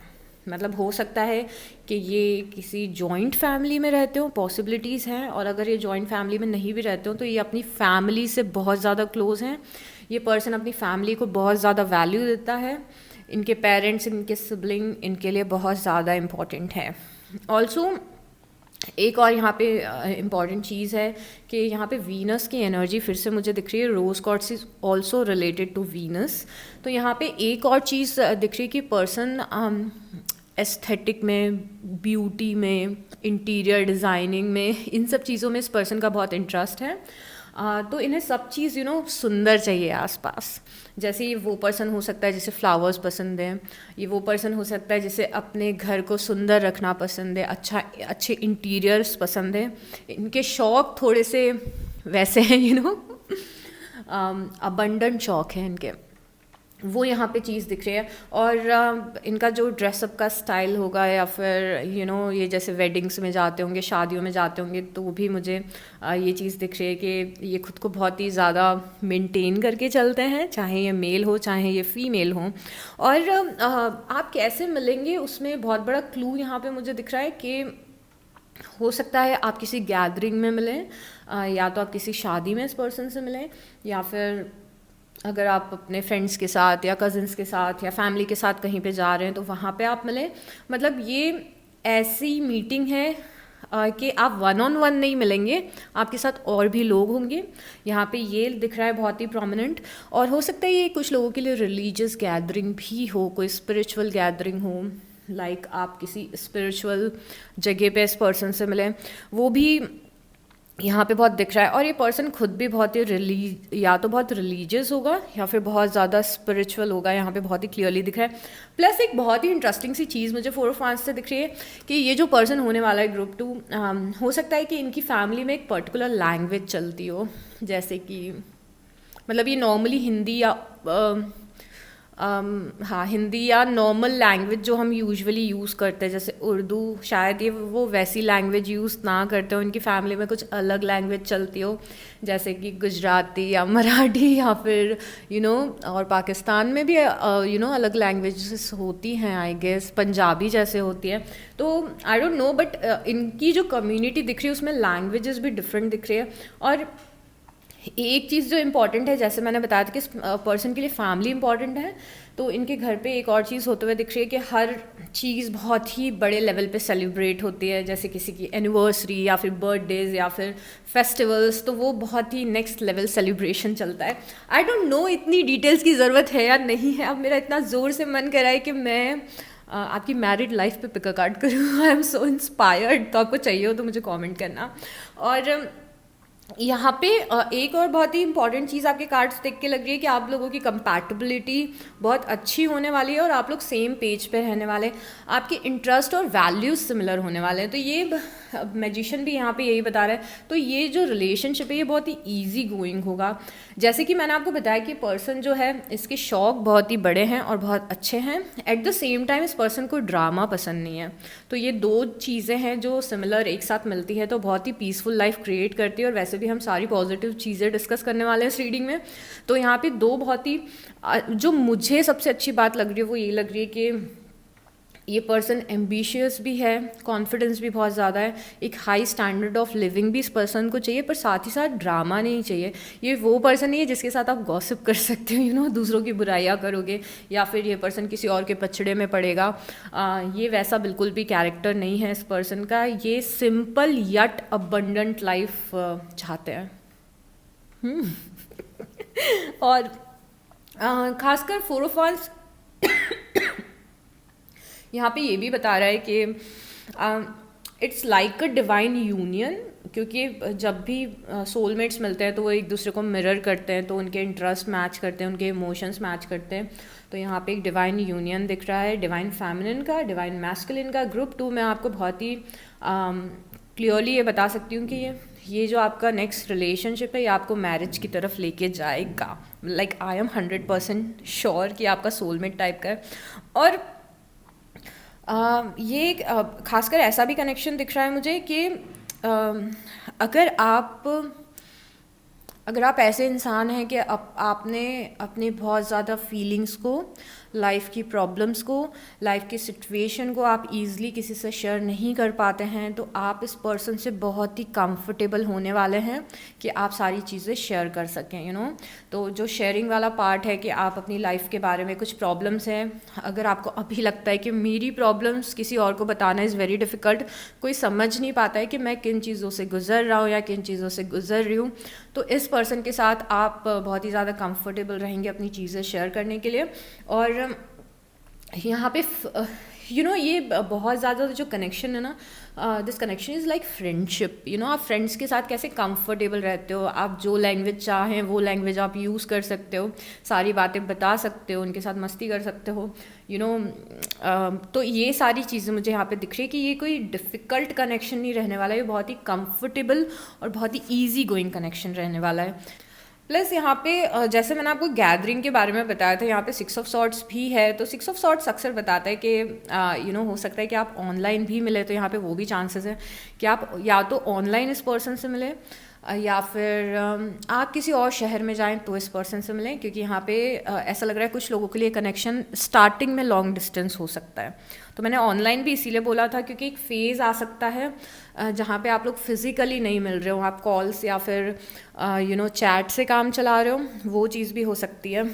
मतलब हो सकता है कि ये किसी जॉइंट फैमिली में रहते हो, पॉसिबिलिटीज़ हैं। और अगर ये जॉइंट फैमिली में नहीं भी रहते हो तो ये अपनी फैमिली से बहुत ज़्यादा क्लोज हैं। ये पर्सन अपनी फैमिली को बहुत ज़्यादा वैल्यू देता है। इनके पेरेंट्स, इनके सिबलिंग इनके लिए बहुत ज़्यादा इम्पॉर्टेंट है। ऑल्सो एक और यहाँ पे इम्पॉर्टेंट चीज़ है कि यहाँ पे वीनस की एनर्जी फिर से मुझे दिख रही है। Rose quartz is also related to Venus. तो यहाँ पे एक और चीज़ दिख रही है कि पर्सन एस्थेटिक में, ब्यूटी में, इंटीरियर डिज़ाइनिंग में, इन सब चीज़ों में इस पर्सन का बहुत इंटरेस्ट है। तो इन्हें सब चीज़ सुंदर चाहिए आसपास। जैसे ये वो पर्सन हो सकता है जिसे फ्लावर्स पसंद हैं। ये वो पर्सन हो सकता है जिसे अपने घर को सुंदर रखना पसंद है, अच्छे इंटीरियर्स पसंद है। इनके शौक़ थोड़े से वैसे हैं, अबंडेंट शौक़ है इनके, वो यहाँ पे चीज़ दिख रही है। और इनका जो ड्रेसअप का स्टाइल होगा, या फिर ये जैसे वेडिंग्स में जाते होंगे, शादियों में जाते होंगे, तो भी मुझे ये चीज़ दिख रही है कि ये खुद को बहुत ही ज़्यादा मेंटेन करके चलते हैं, चाहे ये मेल हो चाहे ये फीमेल हो। और आप कैसे मिलेंगे उसमें बहुत बड़ा क्लू यहाँ पे मुझे दिख रहा है कि हो सकता है आप किसी गैदरिंग में मिलें, या तो आप किसी शादी में इस पर्सन से मिलें, या फिर अगर आप अपने फ्रेंड्स के साथ या कज़िन्स के साथ या फैमिली के साथ कहीं पे जा रहे हैं तो वहाँ पे आप मिलें। मतलब ये ऐसी मीटिंग है कि आप 1-on-1 नहीं मिलेंगे, आपके साथ और भी लोग होंगे। यहाँ पे ये दिख रहा है बहुत ही प्रोमिनेंट। और हो सकता है ये कुछ लोगों के लिए रिलीजियस गैदरिंग भी हो, कोई स्पिरिचुअल गैदरिंग हो, लाइक आप किसी स्पिरिचुअल जगह पे इस पर्सन से मिलें, वो भी यहाँ पे बहुत दिख रहा है। और ये पर्सन खुद भी बहुत ही या तो बहुत रिलीजियस होगा या फिर बहुत ज़्यादा स्पिरिचुअल होगा, यहाँ पे बहुत ही क्लियरली दिख रहा है। प्लस एक बहुत ही इंटरेस्टिंग सी चीज़ मुझे 4 ऑफ वांस से दिख रही है कि ये जो पर्सन होने वाला है ग्रुप 2, हो सकता है कि इनकी फैमिली में एक पर्टिकुलर लैंग्वेज चलती हो, जैसे कि मतलब ये नॉर्मली हिंदी या हाँ, हिंदी या नॉर्मल लैंग्वेज जो हम यूजुअली यूज़ करते हैं, जैसे उर्दू, शायद ये वो वैसी लैंग्वेज यूज़ ना करते हो, उनकी फैमिली में कुछ अलग लैंग्वेज चलती हो, जैसे कि गुजराती या मराठी या फिर और पाकिस्तान में भी अलग लैंग्वेजेस होती हैं, आई गेस पंजाबी जैसे होती है। तो आई डोंट नो, बट इनकी जो कम्युनिटी दिख रही है उसमें लैंग्वेजेस भी डिफरेंट दिख रही है। और एक चीज़ जो इम्पॉर्टेंट है, जैसे मैंने बताया था कि इस पर्सन के लिए फैमिली इम्पॉर्टेंट है, तो इनके घर पे एक और चीज़ होते हुए दिख रही है कि हर चीज़ बहुत ही बड़े लेवल पे सेलिब्रेट होती है, जैसे किसी की एनिवर्सरी या फिर बर्थडेज या फिर फेस्टिवल्स, तो वो बहुत ही नेक्स्ट लेवल सेलिब्रेशन चलता है। आई डोंट नो इतनी डिटेल्स की ज़रूरत है या नहीं है। अब मेरा इतना ज़ोर से मन कर रहा है कि मैं आपकी मैरिड लाइफ पे पिक अ कार्ड करूँ। I am so inspired. तो आपको चाहिए हो तो मुझे कमेंट करना। और यहाँ पे एक और बहुत ही इंपॉर्टेंट चीज़ आपके कार्ड्स देख के लग रही है कि आप लोगों की कंपैटिबिलिटी बहुत अच्छी होने वाली है और आप लोग सेम पेज पे रहने वाले, आपके इंटरेस्ट और वैल्यूज सिमिलर होने वाले हैं। तो ये मैजिशियन भी यहाँ पे यही बता रहा है। तो ये जो रिलेशनशिप है ये बहुत ही ईजी गोइंग होगा। जैसे कि मैंने आपको बताया कि पर्सन जो है इसके शौक बहुत ही बड़े हैं और बहुत अच्छे हैं। एट द सेम टाइम इस पर्सन को ड्रामा पसंद नहीं है। तो ये दो चीज़ें हैं जो सिमिलर एक साथ मिलती है तो बहुत ही पीसफुल लाइफ क्रिएट करती है। और वैसे भी हम सारी पॉजिटिव चीज़ें डिस्कस करने वाले हैं इस रीडिंग में। तो यहाँ पे दो बहुत ही जो मुझे सबसे अच्छी बात लग रही है वो ये लग रही है कि ये पर्सन एम्बिशियस भी है, कॉन्फिडेंस भी बहुत ज़्यादा है, एक हाई स्टैंडर्ड ऑफ लिविंग भी इस पर्सन को चाहिए, पर साथ ही साथ ड्रामा नहीं चाहिए। ये वो पर्सन नहीं है जिसके साथ आप गॉसिप कर सकते हो, दूसरों की बुराइयाँ करोगे या फिर ये पर्सन किसी और के पछड़े में पड़ेगा। ये वैसा बिल्कुल भी कैरेक्टर नहीं है इस पर्सन का। ये सिंपल यट अबंडेंट लाइफ चाहते हैं। और खासकर 4 ऑफ वांड्स यहाँ पे ये भी बता रहा है कि it's like a divine union, क्योंकि जब भी सोलमेट्स मिलते हैं तो वो एक दूसरे को मिरर करते हैं, तो उनके इंटरेस्ट मैच करते हैं, उनके इमोशंस मैच करते हैं। तो यहाँ पे एक डिवाइन यूनियन दिख रहा है, डिवाइन फेमिनिन का, डिवाइन मैस्कुलिन का। ग्रुप 2 में आपको बहुत ही क्लियरली ये बता सकती हूँ कि ये जो आपका नेक्स्ट रिलेशनशिप है ये आपको मैरिज की तरफ लेके जाएगा। लाइक आई एम 100% श्योर कि आपका सोलमेट टाइप का है। और ये खासकर ऐसा भी कनेक्शन दिख रहा है मुझे कि अगर आप ऐसे इंसान हैं कि आपने अपने बहुत ज़्यादा फीलिंग्स को, लाइफ की प्रॉब्लम्स को, लाइफ की सिचुएशन को आप इजीली किसी से शेयर नहीं कर पाते हैं, तो आप इस पर्सन से बहुत ही कंफर्टेबल होने वाले हैं कि आप सारी चीज़ें शेयर कर सकें। तो जो शेयरिंग वाला पार्ट है कि आप अपनी लाइफ के बारे में कुछ प्रॉब्लम्स हैं, अगर आपको अभी लगता है कि मेरी प्रॉब्लम्स किसी और को बताना इज़ वेरी डिफ़िकल्ट, कोई समझ नहीं पाता है कि मैं किन चीज़ों से गुजर रहा हूँ या किन चीज़ों से गुजर रही हूँ, तो इस पर्सन के साथ आप बहुत ही ज़्यादा कंफर्टेबल रहेंगे अपनी चीज़ें शेयर करने के लिए। और यहाँ पे ये बहुत ज़्यादा जो कनेक्शन है ना, this connection is like friendship. आप फ्रेंड्स के साथ कैसे कंफर्टेबल रहते हो, आप जो लैंग्वेज चाहें वो लैंग्वेज आप यूज़ कर सकते हो, सारी बातें बता सकते हो, उनके साथ मस्ती कर सकते हो। तो ये सारी चीज़ें मुझे यहाँ पे दिख रही है कि ये कोई डिफ़िकल्ट कनेक्शन नहीं रहने वाला है, ये बहुत ही कंफर्टेबल और बहुत ही ईजी गोइंग कनेक्शन रहने वाला है। प्लस यहाँ पे जैसे मैंने आपको गैदरिंग के बारे में बताया था, यहाँ पे 6 ऑफ सॉर्ट्स भी है। तो 6 ऑफ सॉर्ट्स अक्सर बताता है कि हो सकता है कि आप ऑनलाइन भी मिले, तो यहाँ पे वो भी चांसेस है कि आप या तो ऑनलाइन इस पर्सन से मिले या फिर आप किसी और शहर में जाएं तो इस पर्सन से मिलें, क्योंकि यहाँ पे ऐसा लग रहा है कुछ लोगों के लिए कनेक्शन स्टार्टिंग में लॉन्ग डिस्टेंस हो सकता है। तो मैंने ऑनलाइन भी इसीलिए बोला था क्योंकि एक फेज़ आ सकता है जहाँ पे आप लोग फिज़िकली नहीं मिल रहे हो, आप कॉल्स या फिर चैट से काम चला रहे हो, वो चीज़ भी हो सकती है।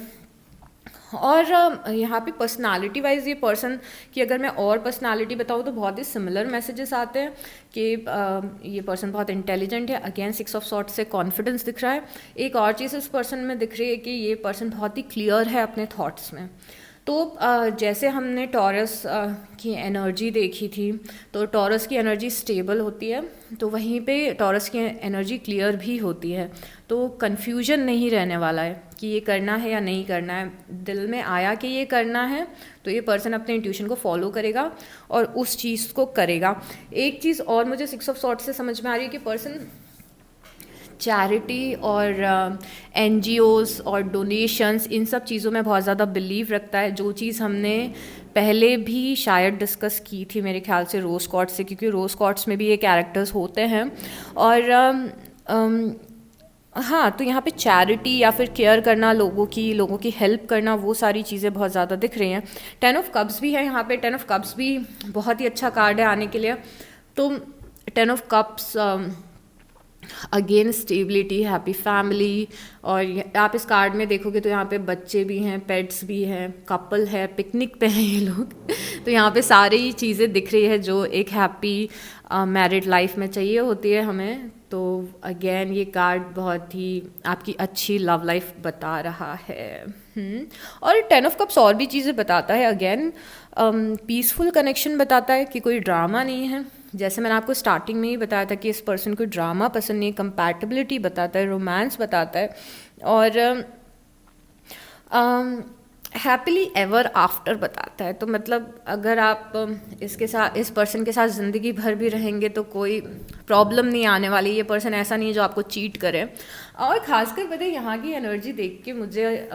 और यहाँ पे पर्सनालिटी वाइज ये पर्सन की अगर मैं और पर्सनालिटी बताऊँ तो बहुत ही सिमिलर मैसेजेस आते हैं कि ये पर्सन बहुत इंटेलिजेंट है। अगेन 6 ऑफ सॉर्ट्स से कॉन्फिडेंस दिख रहा है। एक और चीज़ इस पर्सन में दिख रही है कि ये पर्सन बहुत ही क्लियर है अपने थॉट्स में। तो जैसे हमने टॉरस की एनर्जी देखी थी, तो टॉरस की एनर्जी स्टेबल होती है, तो वहीं पे टॉरस की एनर्जी क्लियर भी होती है। तो कन्फ्यूजन नहीं रहने वाला है कि ये करना है या नहीं करना है। दिल में आया कि ये करना है तो ये पर्सन अपने इंट्यूशन को फॉलो करेगा और उस चीज़ को करेगा। एक चीज़ और मुझे 6 ऑफ सॉर्ट्स से समझ में आ रही है कि पर्सन चैरिटी और एनजीओज़ और डोनेशंस, इन सब चीज़ों में बहुत ज़्यादा बिलीव रखता है, जो चीज़ हमने पहले भी शायद डिस्कस की थी मेरे ख्याल से रोज़ कॉर्ट्स से, क्योंकि रोज़ कॉर्ट्स में भी ये कैरेक्टर्स होते हैं। और हाँ, तो यहाँ पे चैरिटी या फिर केयर करना, लोगों की हेल्प करना, वो सारी चीज़ें बहुत ज़्यादा दिख रही हैं। 10 ऑफ कप्स भी है यहाँ पे। 10 ऑफ कप्स भी बहुत ही अच्छा कार्ड है आने के लिए। तो 10 of cups again stability, happy family. और आप इस कार्ड में देखोगे तो यहाँ पे बच्चे भी हैं, पेट्स भी हैं, कपल है, पिकनिक पे हैं ये लोग। तो यहाँ पे सारी चीज़ें दिख रही है जो एक हैप्पी मैरिड लाइफ में चाहिए होती है हमें। तो अगेन ये कार्ड बहुत ही आपकी अच्छी लव लाइफ बता रहा है। और 10 ऑफ कप्स और भी चीज़ें बताता है। अगेन पीसफुल कनेक्शन बताता है कि कोई ड्रामा नहीं है। जैसे मैंने आपको स्टार्टिंग में ही बताया था कि इस पर्सन को ड्रामा पसंद नहीं, कंपैटिबिलिटी बताता है, रोमांस बताता है, और हैप्पीली एवर आफ्टर बताता है। तो मतलब अगर आप इस पर्सन के साथ ज़िंदगी भर भी रहेंगे तो कोई प्रॉब्लम नहीं आने वाली। ये पर्सन ऐसा नहीं है जो आपको चीट करे। और ख़ासकर पता है यहाँ की एनर्जी देख के मुझे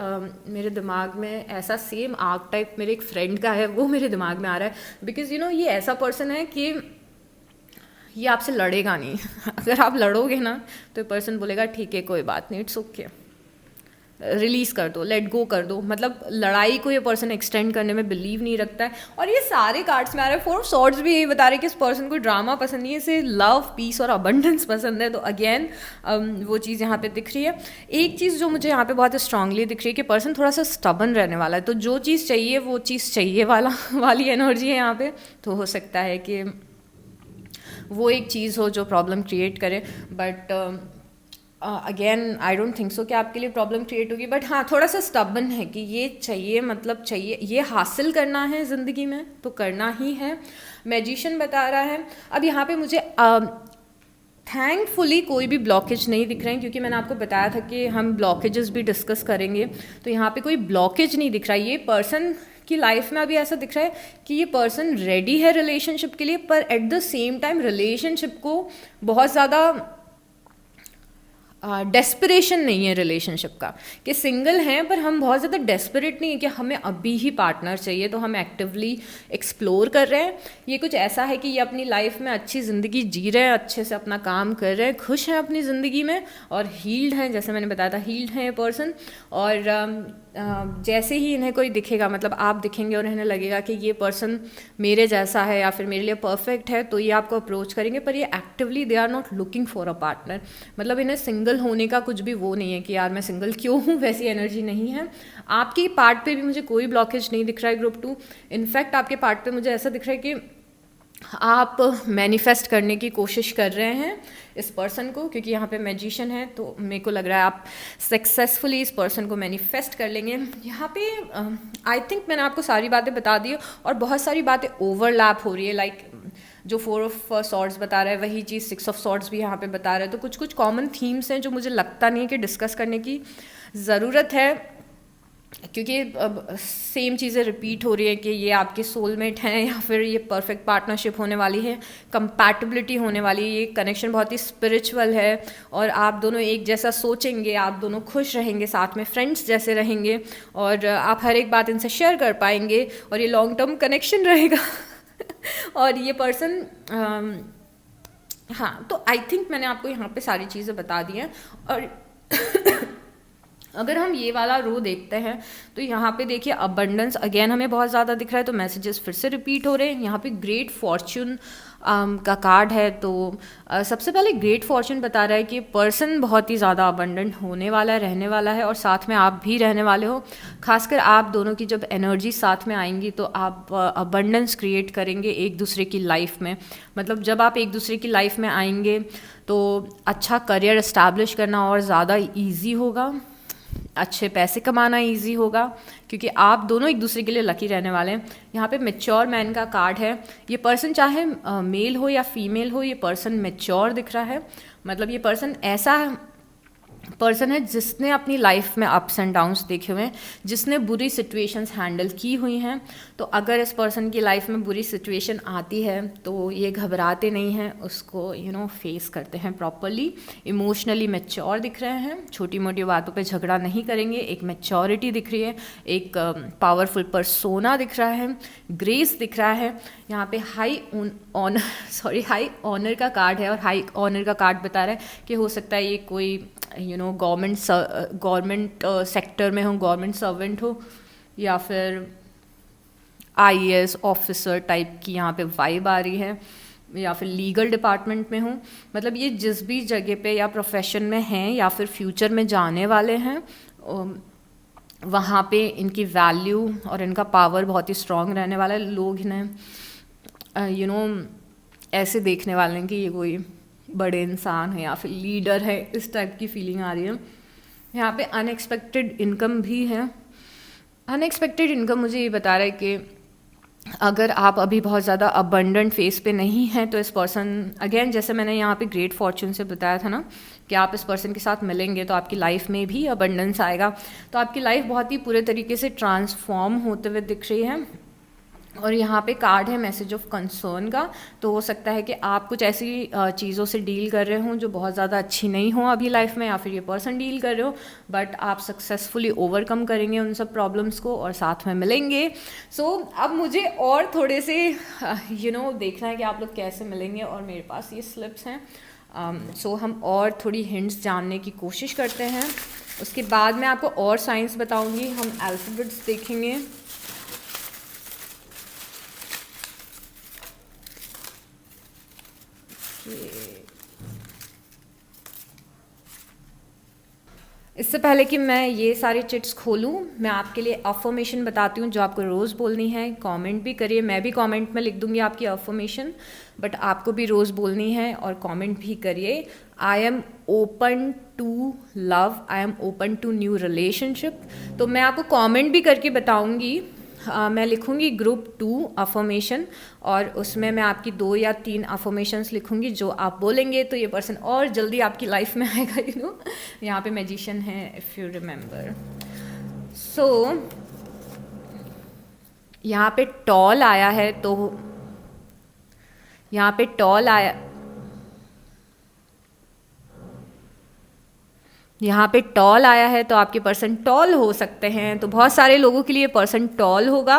मेरे दिमाग में ऐसा सेम आर्क टाइप मेरे एक फ्रेंड का है, वो मेरे दिमाग में आ रहा है। बिकॉज़ ये ऐसा पर्सन है कि ये आपसे लड़ेगा नहीं। अगर आप लड़ोगे ना तो ये पर्सन बोलेगा ठीक है, कोई बात नहीं, इट्स ओके, रिलीज़ कर दो, लेट गो कर दो। मतलब लड़ाई को ये पर्सन एक्सटेंड करने में बिलीव नहीं रखता है। और ये सारे कार्ड्स में आ रहे हैं। 4 ऑफ सॉर्ड्स भी यही बता रहे हैं कि इस पर्सन को ड्रामा पसंद नहीं है, इसे लव, पीस और अबंडेंस पसंद है। तो अगेन वो चीज़ यहाँ पे दिख रही है। एक चीज़ जो मुझे यहाँ पे बहुत स्ट्रांगली दिख रही है कि पर्सन थोड़ा सा स्टबन रहने वाला है। तो जो चीज़ चाहिए वो चीज़ चाहिए वाली एनर्जी है यहाँ पे। तो हो सकता है कि वो एक चीज़ हो जो प्रॉब्लम क्रिएट करे। But again I don't think so कि आपके लिए प्रॉब्लम क्रिएट होगी। बट हाँ, थोड़ा सा स्टबन है कि ये चाहिए, मतलब चाहिए, ये हासिल करना है ज़िंदगी में तो करना ही है। मैजिशियन बता रहा है। अब यहाँ पे मुझे थैंकफुली कोई भी ब्लॉकेज नहीं दिख रहे हैं, क्योंकि मैंने आपको बताया था कि हम ब्लॉकेजेस भी डिस्कस करेंगे। तो यहाँ पे कोई ब्लॉकेज नहीं दिख रहा है। ये पर्सन की लाइफ में अभी ऐसा दिख रहा है कि ये पर्सन रेडी है रिलेशनशिप के लिए, पर at the same time relationship को बहुत ज़्यादा डेस्परेशन नहीं है रिलेशनशिप का, कि सिंगल हैं पर हम बहुत ज़्यादा डेस्परेट नहीं है कि हमें अभी ही पार्टनर चाहिए। तो हम एक्टिवली एक्सप्लोर कर रहे हैं। ये कुछ ऐसा है कि ये अपनी लाइफ में अच्छी ज़िंदगी जी रहे हैं, अच्छे से अपना काम कर रहे हैं, खुश हैं अपनी ज़िंदगी में और हील्ड हैं। जैसे मैंने बताया था, हील्ड हैं ये पर्सन। और जैसे ही इन्हें कोई दिखेगा, मतलब आप दिखेंगे और इन्हें लगेगा कि ये पर्सन मेरे जैसा है या फिर मेरे लिए परफेक्ट है, तो ये आपको अप्रोच करेंगे। पर ये actively they are not looking for a partner. मतलब इन्हें सिंगल होने का कुछ भी वो नहीं है कि यार मैं सिंगल क्यों हूँ, वैसी एनर्जी नहीं है। आपके पार्ट पे भी मुझे कोई ब्लॉकेज नहीं दिख रहा है ग्रुप 2। इनफैक्ट आपके पार्ट पे मुझे ऐसा दिख रहा है कि आप मैनिफेस्ट करने की कोशिश कर रहे हैं इस पर्सन को, क्योंकि यहाँ पे मैजिशियन है। तो मेरे को लग रहा है आप सक्सेसफुली इस पर्सन को मैनिफेस्ट कर लेंगे। यहाँ पे आई थिंक मैंने आपको सारी बातें बता दी और बहुत सारी बातें ओवरलैप हो रही है। लाइक जो 4 ऑफ सॉर्ड्स बता रहा है वही चीज़ 6 ऑफ सॉर्ड्स भी यहाँ पे बता रहा है। तो कुछ कुछ कॉमन थीम्स हैं जो मुझे लगता नहीं है कि डिस्कस करने की ज़रूरत है, क्योंकि अब सेम चीज़ें रिपीट हो रही है कि ये आपके सोलमेट हैं या फिर ये परफेक्ट पार्टनरशिप होने वाली है, कंपैटिबिलिटी होने वाली है, ये कनेक्शन बहुत ही स्पिरिचुअल है और आप दोनों एक जैसा सोचेंगे, आप दोनों खुश रहेंगे, साथ में फ्रेंड्स जैसे रहेंगे और आप हर एक बात इनसे शेयर कर पाएंगे और ये लॉन्ग टर्म कनेक्शन रहेगा। और ये पर्सन हाँ, तो आई थिंक मैंने आपको यहाँ पे सारी चीज़ें बता दी हैं। और अगर हम ये वाला रो देखते हैं तो यहाँ पे देखिए अबंडेंस अगेन हमें बहुत ज़्यादा दिख रहा है। तो मैसेजेस फिर से रिपीट हो रहे हैं। यहाँ पे ग्रेट फॉर्च्यून का कार्ड है। तो सबसे पहले ग्रेट फॉर्च्यून बता रहा है कि पर्सन बहुत ही ज़्यादा अबंडेंट होने वाला है, रहने वाला है और साथ में आप भी रहने वाले हो। खासकर आप दोनों की जब एनर्जी साथ में आएंगी तो आप अबंडेंस क्रिएट करेंगे एक दूसरे की लाइफ में। मतलब जब आप एक दूसरे की लाइफ में आएंगे तो अच्छा करियर इस्टेब्लिश करना और ज़्यादा ईजी होगा, अच्छे पैसे कमाना इजी होगा, क्योंकि आप दोनों एक दूसरे के लिए लकी रहने वाले हैं। यहाँ पे मैच्योर मैन का कार्ड है। ये पर्सन चाहे मेल हो या फीमेल हो, ये पर्सन मैच्योर दिख रहा है। मतलब ये पर्सन ऐसा पर्सन है जिसने अपनी लाइफ में अप्स एंड डाउन्स देखे हुए हैं, जिसने बुरी सिचुएशंस हैंडल की हुई हैं। तो अगर इस पर्सन की लाइफ में बुरी सिचुएशन आती है तो ये घबराते नहीं हैं, उसको फेस करते हैं प्रॉपरली। इमोशनली मैच्योर दिख रहे हैं, छोटी मोटी बातों पे झगड़ा नहीं करेंगे, एक मैच्योरिटी दिख रही है, एक पावरफुल पर्सोना दिख रहा है, ग्रेस दिख रहा है। यहाँ पे हाई ऑनर का कार्ड है, और हाई ऑनर का कार्ड बता रहा है कि हो सकता है ये कोई गवर्नमेंट सेक्टर में हो, गवर्नमेंट सर्वेंट हो, या फिर आईएएस ऑफिसर टाइप की यहाँ पे वाइब आ रही है, या फिर लीगल डिपार्टमेंट में हो। मतलब ये जिस भी जगह पे या प्रोफेशन में हैं या फिर फ्यूचर में जाने वाले हैं, वहाँ पे इनकी वैल्यू और इनका पावर बहुत ही स्ट्रांग रहने वाला है। लोग इन्हें ऐसे देखने वाले हैं कि ये कोई बड़े इंसान है या फिर लीडर है, इस टाइप की फीलिंग आ रही है। यहाँ पे अनएक्सपेक्टेड इनकम भी है। अनएक्सपेक्टेड इनकम मुझे ये बता रहा है कि अगर आप अभी बहुत ज़्यादा अबंडेंट फेस पे नहीं हैं तो इस पर्सन, अगेन जैसे मैंने यहाँ पे ग्रेट फॉर्चून से बताया था ना कि आप इस पर्सन के साथ मिलेंगे तो आपकी लाइफ में भी अबंडेंस आएगा। तो आपकी लाइफ बहुत ही पूरे तरीके से ट्रांसफॉर्म होते हुए दिख रही है। और यहाँ पे कार्ड है मैसेज ऑफ कंसर्न का। तो हो सकता है कि आप कुछ ऐसी चीज़ों से डील कर रहे हों जो बहुत ज़्यादा अच्छी नहीं हो अभी लाइफ में, या फिर ये पर्सन डील कर रहे हो, बट आप सक्सेसफुली ओवरकम करेंगे उन सब प्रॉब्लम्स को और साथ में मिलेंगे। सो अब मुझे और थोड़े से देखना है कि आप लोग कैसे मिलेंगे, और मेरे पास ये स्लिप्स हैं। सो हम और थोड़ी हिंट्स जानने की कोशिश करते हैं। उसके बाद मैं आपको और साइंस बताऊँगी, हम अल्फ़ाबेट्स देखेंगे। इससे पहले कि मैं ये सारे चिट्स खोलूँ, मैं आपके लिए अफर्मेशन बताती हूँ जो आपको रोज़ बोलनी है। कमेंट भी करिए, मैं भी कमेंट में लिख दूँगी आपकी अफर्मेशन, बट आपको भी रोज़ बोलनी है और कमेंट भी करिए। I am open to love, I am open to new relationship. तो मैं आपको कमेंट भी करके बताऊँगी। मैं लिखूँगी ग्रुप 2 अफर्मेशन, और उसमें मैं आपकी 2 या 3 अफर्मेशंस लिखूँगी जो आप बोलेंगे तो ये पर्सन और जल्दी आपकी लाइफ में आएगा। यहाँ पे मैजिशियन है, इफ़ यू रिमेंबर। सो यहाँ पे टॉल आया है, तो यहाँ पे टॉल आया, यहाँ पे टॉल आया है तो आपके पर्सन टॉल हो सकते हैं। तो बहुत सारे लोगों के लिए पर्सन टॉल होगा।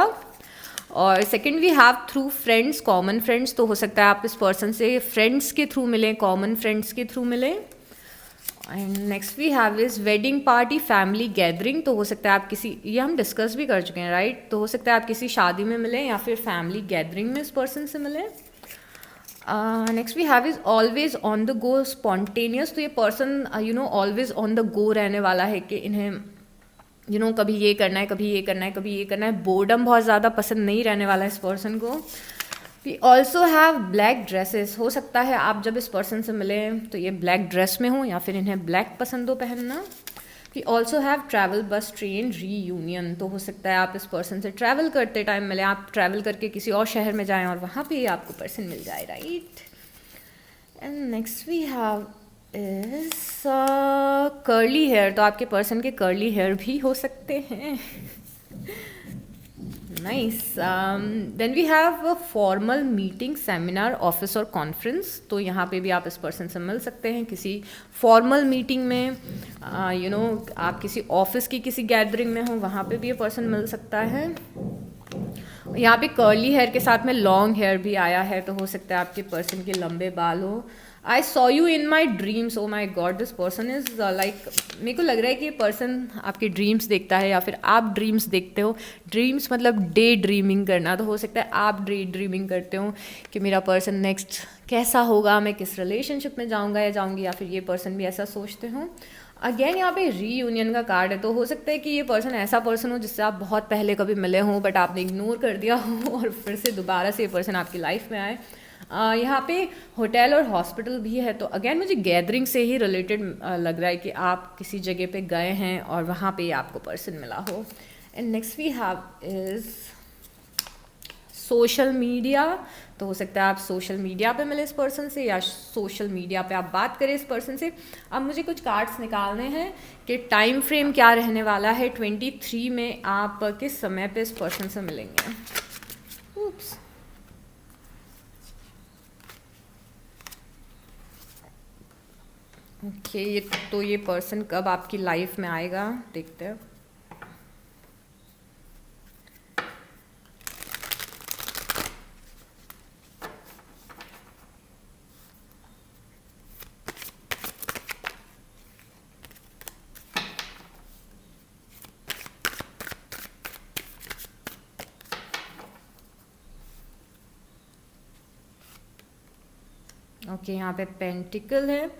और second we have through friends, common friends. तो हो सकता है आप इस पर्सन से फ्रेंड्स के थ्रू मिलें, कॉमन फ्रेंड्स के थ्रू मिलें। And next we have is wedding party, family gathering. तो हो सकता है आप किसी, ये हम डिस्कस भी कर चुके हैं राइट। तो हो सकता है आप किसी शादी में मिलें या फिर फैमिली गैदरिंग में इस पर्सन से मिलें। Next we have is always on the go, spontaneous. तो ये person always on the go रहने वाला है कि इन्हें कभी ये करना है, कभी ये करना है, कभी ये करना है। बोर्डम बहुत ज़्यादा पसंद नहीं रहने वाला है इस पर्सन को। We also have black dresses. हो सकता है आप जब इस पर्सन से मिलें तो ये ब्लैक ड्रेस में हो या फिर इन्हें ब्लैक पसंद हो पहनना। We also have travel, bus, train, reunion. तो हो सकता है आप इस पर्सन से ट्रैवल करते टाइम मिले, आप ट्रैवल करके किसी और शहर में जाएं और वहाँ पे आपको पर्सन मिल जाए right. And next we have is curly hair. तो आपके पर्सन के कर्ली हेयर भी हो सकते हैं। Nice. Then we have formal meeting, seminar, office और कॉन्फ्रेंस। तो यहाँ पे भी आप इस पर्सन से मिल सकते हैं किसी फॉर्मल मीटिंग में, आप किसी ऑफिस की किसी गैदरिंग में हो, वहाँ पे भी ये पर्सन मिल सकता है। यहाँ पे कर्ली हेयर के साथ में लॉन्ग हेयर भी आया है, तो हो सकता है आपके पर्सन के लंबे बाल हो। I saw you in my dreams. Oh my god, this person is like, मेरे को लग रहा है कि ये पर्सन आपके ड्रीम्स देखता है या फिर आप ड्रीम्स देखते हो। ड्रीम्स मतलब डे ड्रीमिंग करना। तो हो सकता है आप डे ड्रीमिंग करते हो कि मेरा पर्सन नेक्स्ट कैसा होगा, मैं किस रिलेशनशिप में जाऊँगा या जाऊँगी, या फिर ये पर्सन भी ऐसा सोचते हो। अगेन यहाँ पे रीयूनियन का कार्ड है। तो हो सकता है कि ये पर्सन ऐसा पर्सन हो जिससे आप बहुत पहले कभी मिले हों बट आपने इग्नोर कर दिया हो और फिर से दोबारा से ये पर्सन आपकी लाइफ में आए। यहाँ पे होटल और हॉस्पिटल भी है। तो अगेन मुझे गैदरिंग से ही रिलेटेड लग रहा है कि आप किसी जगह पे गए हैं और वहाँ पे आपको पर्सन मिला हो। And next we have is social media, तो हो सकता है आप सोशल मीडिया पे मिले इस पर्सन से या सोशल मीडिया पे आप बात करें इस पर्सन से। अब मुझे कुछ कार्ड्स निकालने हैं कि टाइम फ्रेम क्या रहने वाला है 23 में, आप किस समय पे इस पर्सन से मिलेंगे। Oops. ओके, ये पर्सन कब आपकी लाइफ में आएगा देखते हैं। ओके, यहाँ पे पेंटिकल है।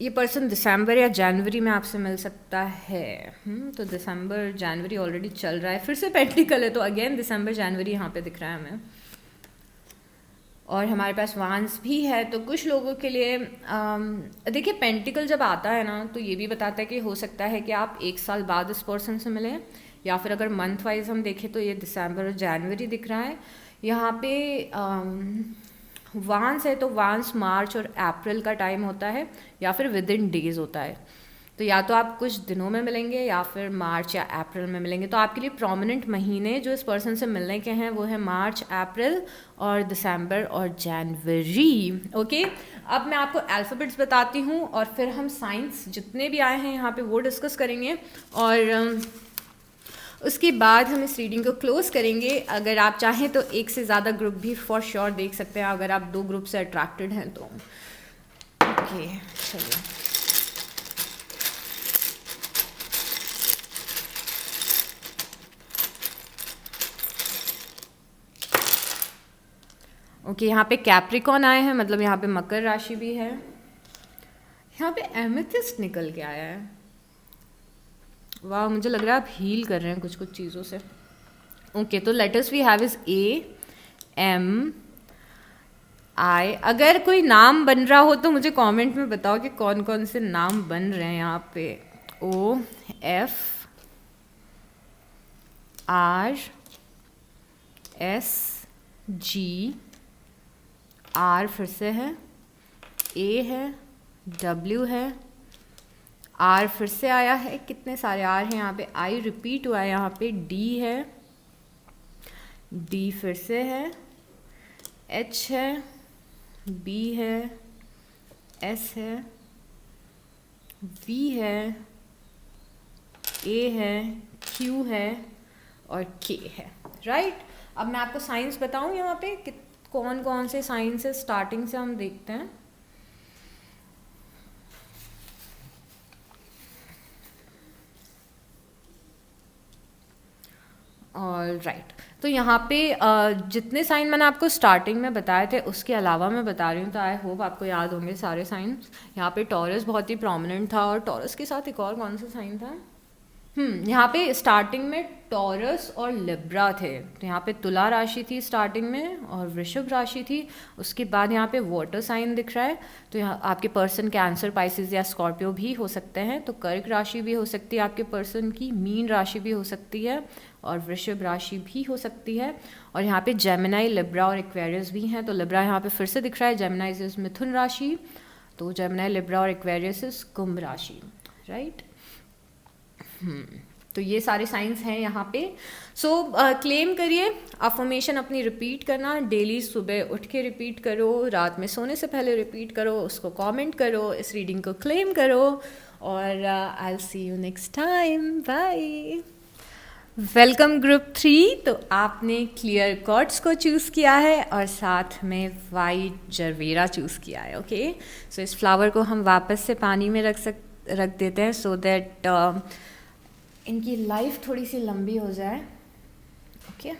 ये पर्सन दिसंबर या जनवरी में आपसे मिल सकता है। तो दिसंबर जनवरी ऑलरेडी चल रहा है, फिर से पेंटिकल है तो अगेन दिसंबर जनवरी यहाँ पे दिख रहा है हमें। और हमारे पास वांस भी है, तो कुछ लोगों के लिए देखिए पेंटिकल जब आता है ना तो ये भी बताता है कि हो सकता है कि आप 1 साल बाद इस पर्सन से मिलें, या फिर अगर मंथ वाइज हम देखें तो ये दिसंबर और जनवरी दिख रहा है। यहाँ पे वांस है तो वांस मार्च और अप्रैल का टाइम होता है या फिर विद इन डेज होता है, तो या तो आप कुछ दिनों में मिलेंगे या फिर मार्च या अप्रैल में मिलेंगे। तो आपके लिए प्रोमिनेंट महीने जो इस पर्सन से मिलने के हैं वो है मार्च, अप्रैल और दिसंबर और जनवरी। ओके, अब मैं आपको अल्फ़ाबेट्स बताती हूँ और फिर हम साइंस जितने भी आए हैं यहाँ पे वो डिस्कस करेंगे, और उसके बाद हम इस रीडिंग को क्लोज करेंगे। अगर आप चाहें तो एक से ज़्यादा ग्रुप भी फॉर श्योर देख सकते हैं, अगर आप 2 ग्रुप से अट्रैक्टेड हैं तो। ओके, चलिए। ओके, यहाँ पे कैप्रिकॉन आए हैं, मतलब यहाँ पे मकर राशि भी है। यहाँ पे एमेथिस्ट निकल के आया है। वाह, मुझे लग रहा है आप हील कर रहे हैं कुछ कुछ चीज़ों से। ओके, तो letters we have is AMI। अगर कोई नाम बन रहा हो तो मुझे कमेंट में बताओ कि कौन कौन से नाम बन रहे हैं यहाँ पे। OFR SG R फिर से है, A है, W है, R फिर से आया है, कितने सारे R हैं यहाँ पे, I रिपीट हुआ है यहाँ पे, D है, D फिर से है, H है, B है, S है, V है, A है, Q है और K है। राइट, अब मैं आपको साइंस बताऊँ यहाँ पे कि कौन कौन से साइंस है, स्टार्टिंग से हम देखते हैं। और राइट, तो यहाँ पे जितने साइन मैंने आपको स्टार्टिंग में बताए थे उसके अलावा मैं बता रही हूँ, तो आई होप आपको याद होंगे सारे साइंस। यहाँ पे टॉरस बहुत ही प्रोमिनेंट था, और टॉरस के साथ एक और कौन सा साइन था, यहाँ पे स्टार्टिंग में टॉरस और लिब्रा थे। तो यहाँ पे तुला राशि थी स्टार्टिंग में और वृषभ राशि थी, उसके बाद यहाँ पे वाटर साइन दिख रहा है। तो यहाँ आपके पर्सन कैंसर, पाइसेस या स्कॉर्पियो भी हो सकते हैं। तो कर्क राशि भी हो सकती है आपके पर्सन की, मीन राशि भी हो सकती है और वृषभ राशि भी हो सकती है। और यहाँ पे जेमिनाई, लिब्रा और एक्वेरियस भी हैं। तो लिब्रा यहाँ पे फिर से दिख रहा है, जेमिनाई इज मिथुन राशि, तो जेमिनाई, लिब्रा और एक्वेरियस इज कुंभ राशि। राइट, तो ये सारे साइंस हैं यहाँ पे। सो क्लेम करिए, अफर्मेशन अपनी रिपीट करना डेली, सुबह उठ के रिपीट करो, रात में सोने से पहले रिपीट करो, उसको कमेंट करो, इस रीडिंग को क्लेम करो, और I will see you next time. Bye. Welcome group 3। तो आपने क्लियर कॉर्ड्स को चूज़ किया है और साथ में वाइट जरवेरा चूज़ किया है। ओके, सो इस फ्लावर को हम वापस से पानी में रख देते हैं, सो दैट इनकी लाइफ थोड़ी सी लंबी हो जाए। ओके,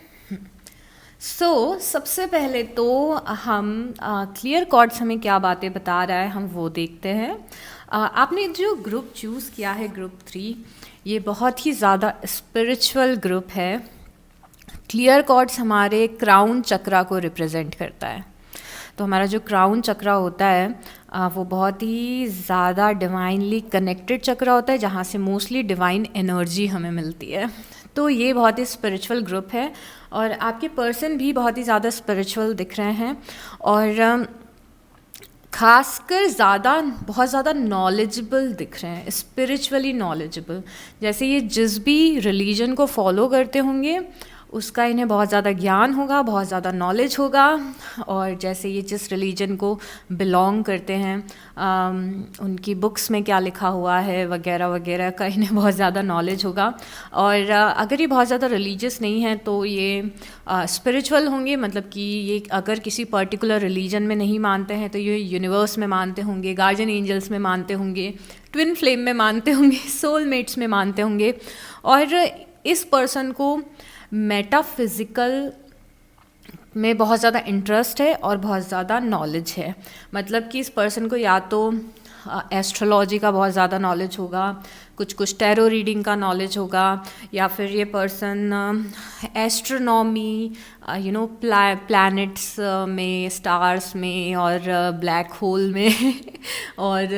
सो सबसे पहले तो हम क्लियर कॉर्ड्स हमें क्या बातें बता रहा है हम वो देखते हैं। आपने जो ग्रुप चूज़ किया है, ग्रुप 3, ये बहुत ही ज़्यादा स्पिरिचुअल ग्रुप है। क्लियर कॉर्ड्स हमारे क्राउन चक्रा को रिप्रेजेंट करता है। तो हमारा जो क्राउन चक्रा होता है वो बहुत ही ज़्यादा डिवाइनली कनेक्टेड चक्र होता है, जहाँ से मोस्टली डिवाइन एनर्जी हमें मिलती है। तो ये बहुत ही स्पिरिचुअल ग्रुप है और आपके पर्सन भी बहुत ही ज़्यादा स्पिरिचुअल दिख रहे हैं और खासकर बहुत ज़्यादा नॉलेजेबल दिख रहे हैं, स्पिरिचुअली नॉलेजेबल। जैसे ये जिस भी रिलीजन को फॉलो करते होंगे उसका इन्हें बहुत ज़्यादा ज्ञान होगा, बहुत ज़्यादा नॉलेज होगा। और जैसे ये जिस रिलीजन को बिलोंग करते हैं उनकी बुक्स में क्या लिखा हुआ है वगैरह वगैरह का इन्हें बहुत ज़्यादा नॉलेज होगा। और अगर ये बहुत ज़्यादा रिलीजियस नहीं है तो ये स्पिरिचुअल होंगे, मतलब कि ये अगर किसी पर्टिकुलर रिलीजन में नहीं मानते हैं तो ये यूनिवर्स में मानते होंगे, गार्जियन एंजल्स में मानते होंगे, ट्विन फ्लेम में मानते होंगे, सोलमेट्स में मानते होंगे। और इस पर्सन को मेटाफिज़िकल में बहुत ज़्यादा इंटरेस्ट है और बहुत ज़्यादा नॉलेज है। मतलब कि इस पर्सन को या तो एस्ट्रोलॉजी का बहुत ज़्यादा नॉलेज होगा, कुछ टैरो रीडिंग का नॉलेज होगा, या फिर ये पर्सन एस्ट्रोनॉमी प्लैनेट्स में, स्टार्स में और ब्लैक होल में और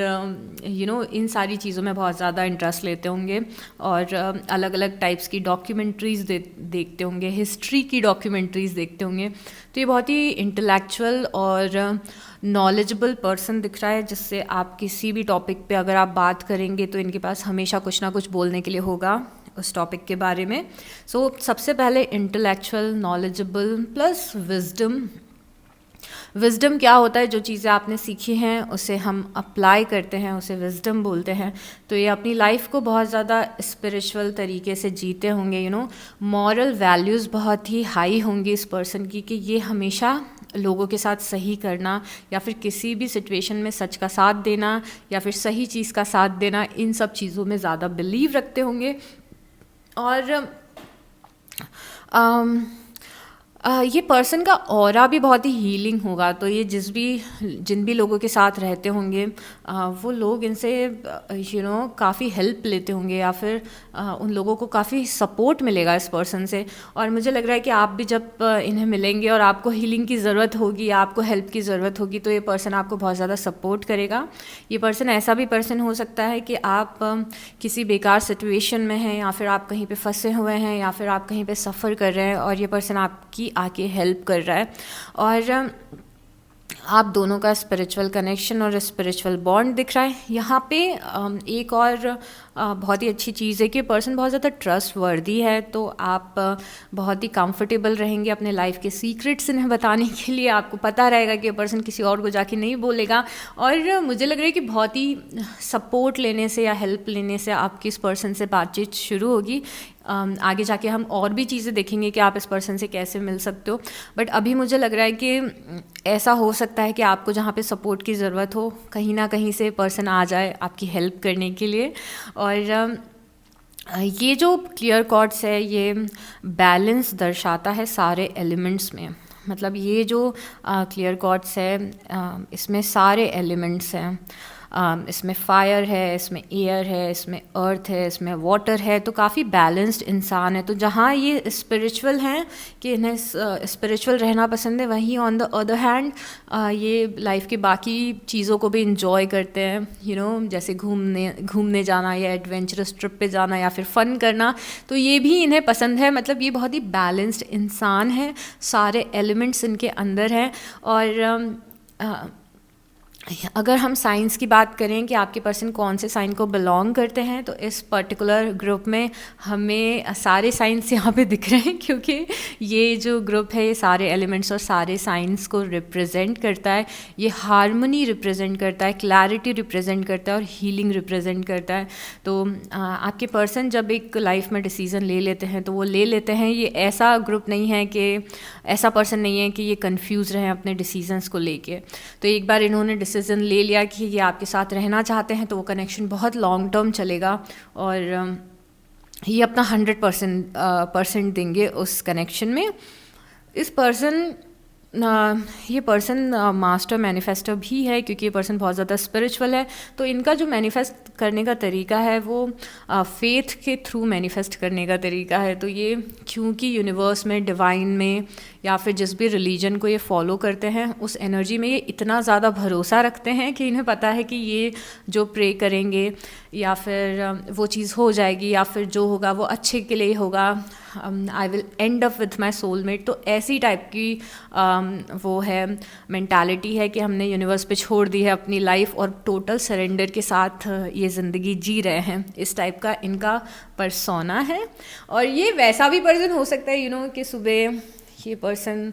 इन सारी चीज़ों में बहुत ज़्यादा इंटरेस्ट लेते होंगे और अलग अलग टाइप्स की डॉक्यूमेंट्रीज़ देखते होंगे, हिस्ट्री की डॉक्यूमेंट्रीज़ देखते होंगे। तो ये बहुत ही इंटेलेक्चुअल और नॉलेजेबल पर्सन दिख रहा है, जिससे आप किसी भी टॉपिक पे अगर आप बात करेंगे तो इनके पास हमेशा कुछ ना कुछ बोलने के लिए होगा उस टॉपिक के बारे में। सो सबसे पहले इंटेलेक्चुअल, नॉलेजेबल प्लस विजडम क्या होता है? जो चीज़ें आपने सीखी हैं उसे हम अप्लाई करते हैं, उसे विजडम बोलते हैं। तो ये अपनी लाइफ को बहुत ज़्यादा स्पिरिचुअल तरीके से जीते होंगे। मॉरल वैल्यूज़ बहुत ही हाई होंगी इस पर्सन की, कि ये हमेशा लोगों के साथ सही करना या फिर किसी भी सिचुएशन में सच का साथ देना या फिर सही चीज़ का साथ देना, इन सब चीज़ों में ज़्यादा बिलीव रखते होंगे। और ये पर्सन का ऑरा भी बहुत ही हीलिंग होगा। तो ये जिन भी लोगों के साथ रहते होंगे वो लोग इनसे काफ़ी हेल्प लेते होंगे या फिर उन लोगों को काफ़ी सपोर्ट मिलेगा इस पर्सन से। और मुझे लग रहा है कि आप भी जब इन्हें मिलेंगे और आपको हीलिंग की ज़रूरत होगी, आपको हेल्प की ज़रूरत होगी, तो ये पर्सन आपको बहुत ज़्यादा सपोर्ट करेगा। ये पर्सन ऐसा भी पर्सन हो सकता है कि आप किसी बेकार सिचुएशन में हैं या फिर आप कहीं पे फंसे हुए हैं या फिर आप कहीं पे सफ़र कर रहे हैं और ये पर्सन आपकी आके हेल्प कर रहा है और आप दोनों का स्पिरिचुअल कनेक्शन और स्पिरिचुअल बॉन्ड दिख रहा है। यहाँ पे एक और बहुत ही अच्छी चीज़ है कि पर्सन बहुत ज़्यादा ट्रस्ट वर्दी है, तो आप बहुत ही कंफर्टेबल रहेंगे अपने लाइफ के सीक्रेट्स इन्हें बताने के लिए। आपको पता रहेगा कि पर्सन किसी और को जाके नहीं बोलेगा और मुझे लग रहा है कि बहुत ही सपोर्ट लेने से या हेल्प लेने से आपकी इस पर्सन से बातचीत शुरू होगी। आगे जाके हम और भी चीज़ें देखेंगे कि आप इस पर्सन से कैसे मिल सकते हो, बट अभी मुझे लग रहा है कि ऐसा हो सकता है कि आपको जहाँ पे सपोर्ट की ज़रूरत हो कहीं ना कहीं से पर्सन आ जाए आपकी हेल्प करने के लिए। और ये जो क्लियर कॉर्ड्स है ये बैलेंस दर्शाता है सारे एलिमेंट्स में। मतलब ये जो क्लियर कॉर्ड्स है इसमें सारे एलिमेंट्स हैं। इसमें फायर है, इसमें एयर है, इसमें अर्थ है, इसमें वाटर है, तो काफ़ी बैलेंस्ड इंसान है। तो जहाँ ये स्पिरिचुअल हैं कि इन्हें स्पिरिचुअल रहना पसंद है, वहीं ऑन द अदर हैंड ये लाइफ की बाकी चीज़ों को भी इंजॉय करते हैं। जैसे घूमने जाना या एडवेंचरस ट्रिप पे जाना या फिर फ़न करना, तो ये भी इन्हें पसंद है। मतलब ये बहुत ही बैलेंस्ड इंसान है, सारे एलिमेंट्स इनके अंदर हैं। और अगर हम साइंस की बात करें कि आपके पर्सन कौन से साइन को बिलोंग करते हैं, तो इस पर्टिकुलर ग्रुप में हमें सारे साइंस यहाँ पे दिख रहे हैं, क्योंकि ये जो ग्रुप है ये सारे एलिमेंट्स और सारे साइंस को रिप्रेजेंट करता है। ये हार्मनी रिप्रेजेंट करता है, क्लैरिटी रिप्रेजेंट करता है और हीलिंग रिप्रेजेंट करता है। तो आपके पर्सन जब एक लाइफ में डिसीज़न ले लेते हैं तो वो ले लेते हैं। ये ऐसा ग्रुप नहीं है कि ऐसा पर्सन नहीं है कि ये कंफ्यूज रहें अपने डिसीजंस को लेके। तो एक बार इन्होंने डिसीजन ले लिया कि ये आपके साथ रहना चाहते हैं तो वो कनेक्शन बहुत लॉन्ग टर्म चलेगा और ये अपना 100% देंगे उस कनेक्शन में। ये पर्सन मास्टर मैनिफेस्टर भी है, क्योंकि ये पर्सन बहुत ज़्यादा स्पिरिचुअल है। तो इनका जो मैनिफेस्ट करने का तरीका है वो फेथ के थ्रू मैनिफेस्ट करने का तरीका है। तो ये क्योंकि यूनिवर्स में, डिवाइन में या फिर जिस भी रिलीजन को ये फॉलो करते हैं उस एनर्जी में ये इतना ज़्यादा भरोसा रखते हैं कि इन्हें पता है कि ये जो प्रे करेंगे या फिर वो चीज़ हो जाएगी, या फिर जो होगा वो अच्छे के लिए होगा, I will and up with my soulmate. तो ऐसी टाइप की वो है मेंटालिटी है कि हमने यूनिवर्स पे छोड़ दी है अपनी लाइफ और टोटल सरेंडर के साथ ये ज़िंदगी जी रहे हैं। इस टाइप का इनका पर्सोना है। और ये वैसा भी पर्सन हो सकता है कि सुबह ये पर्सन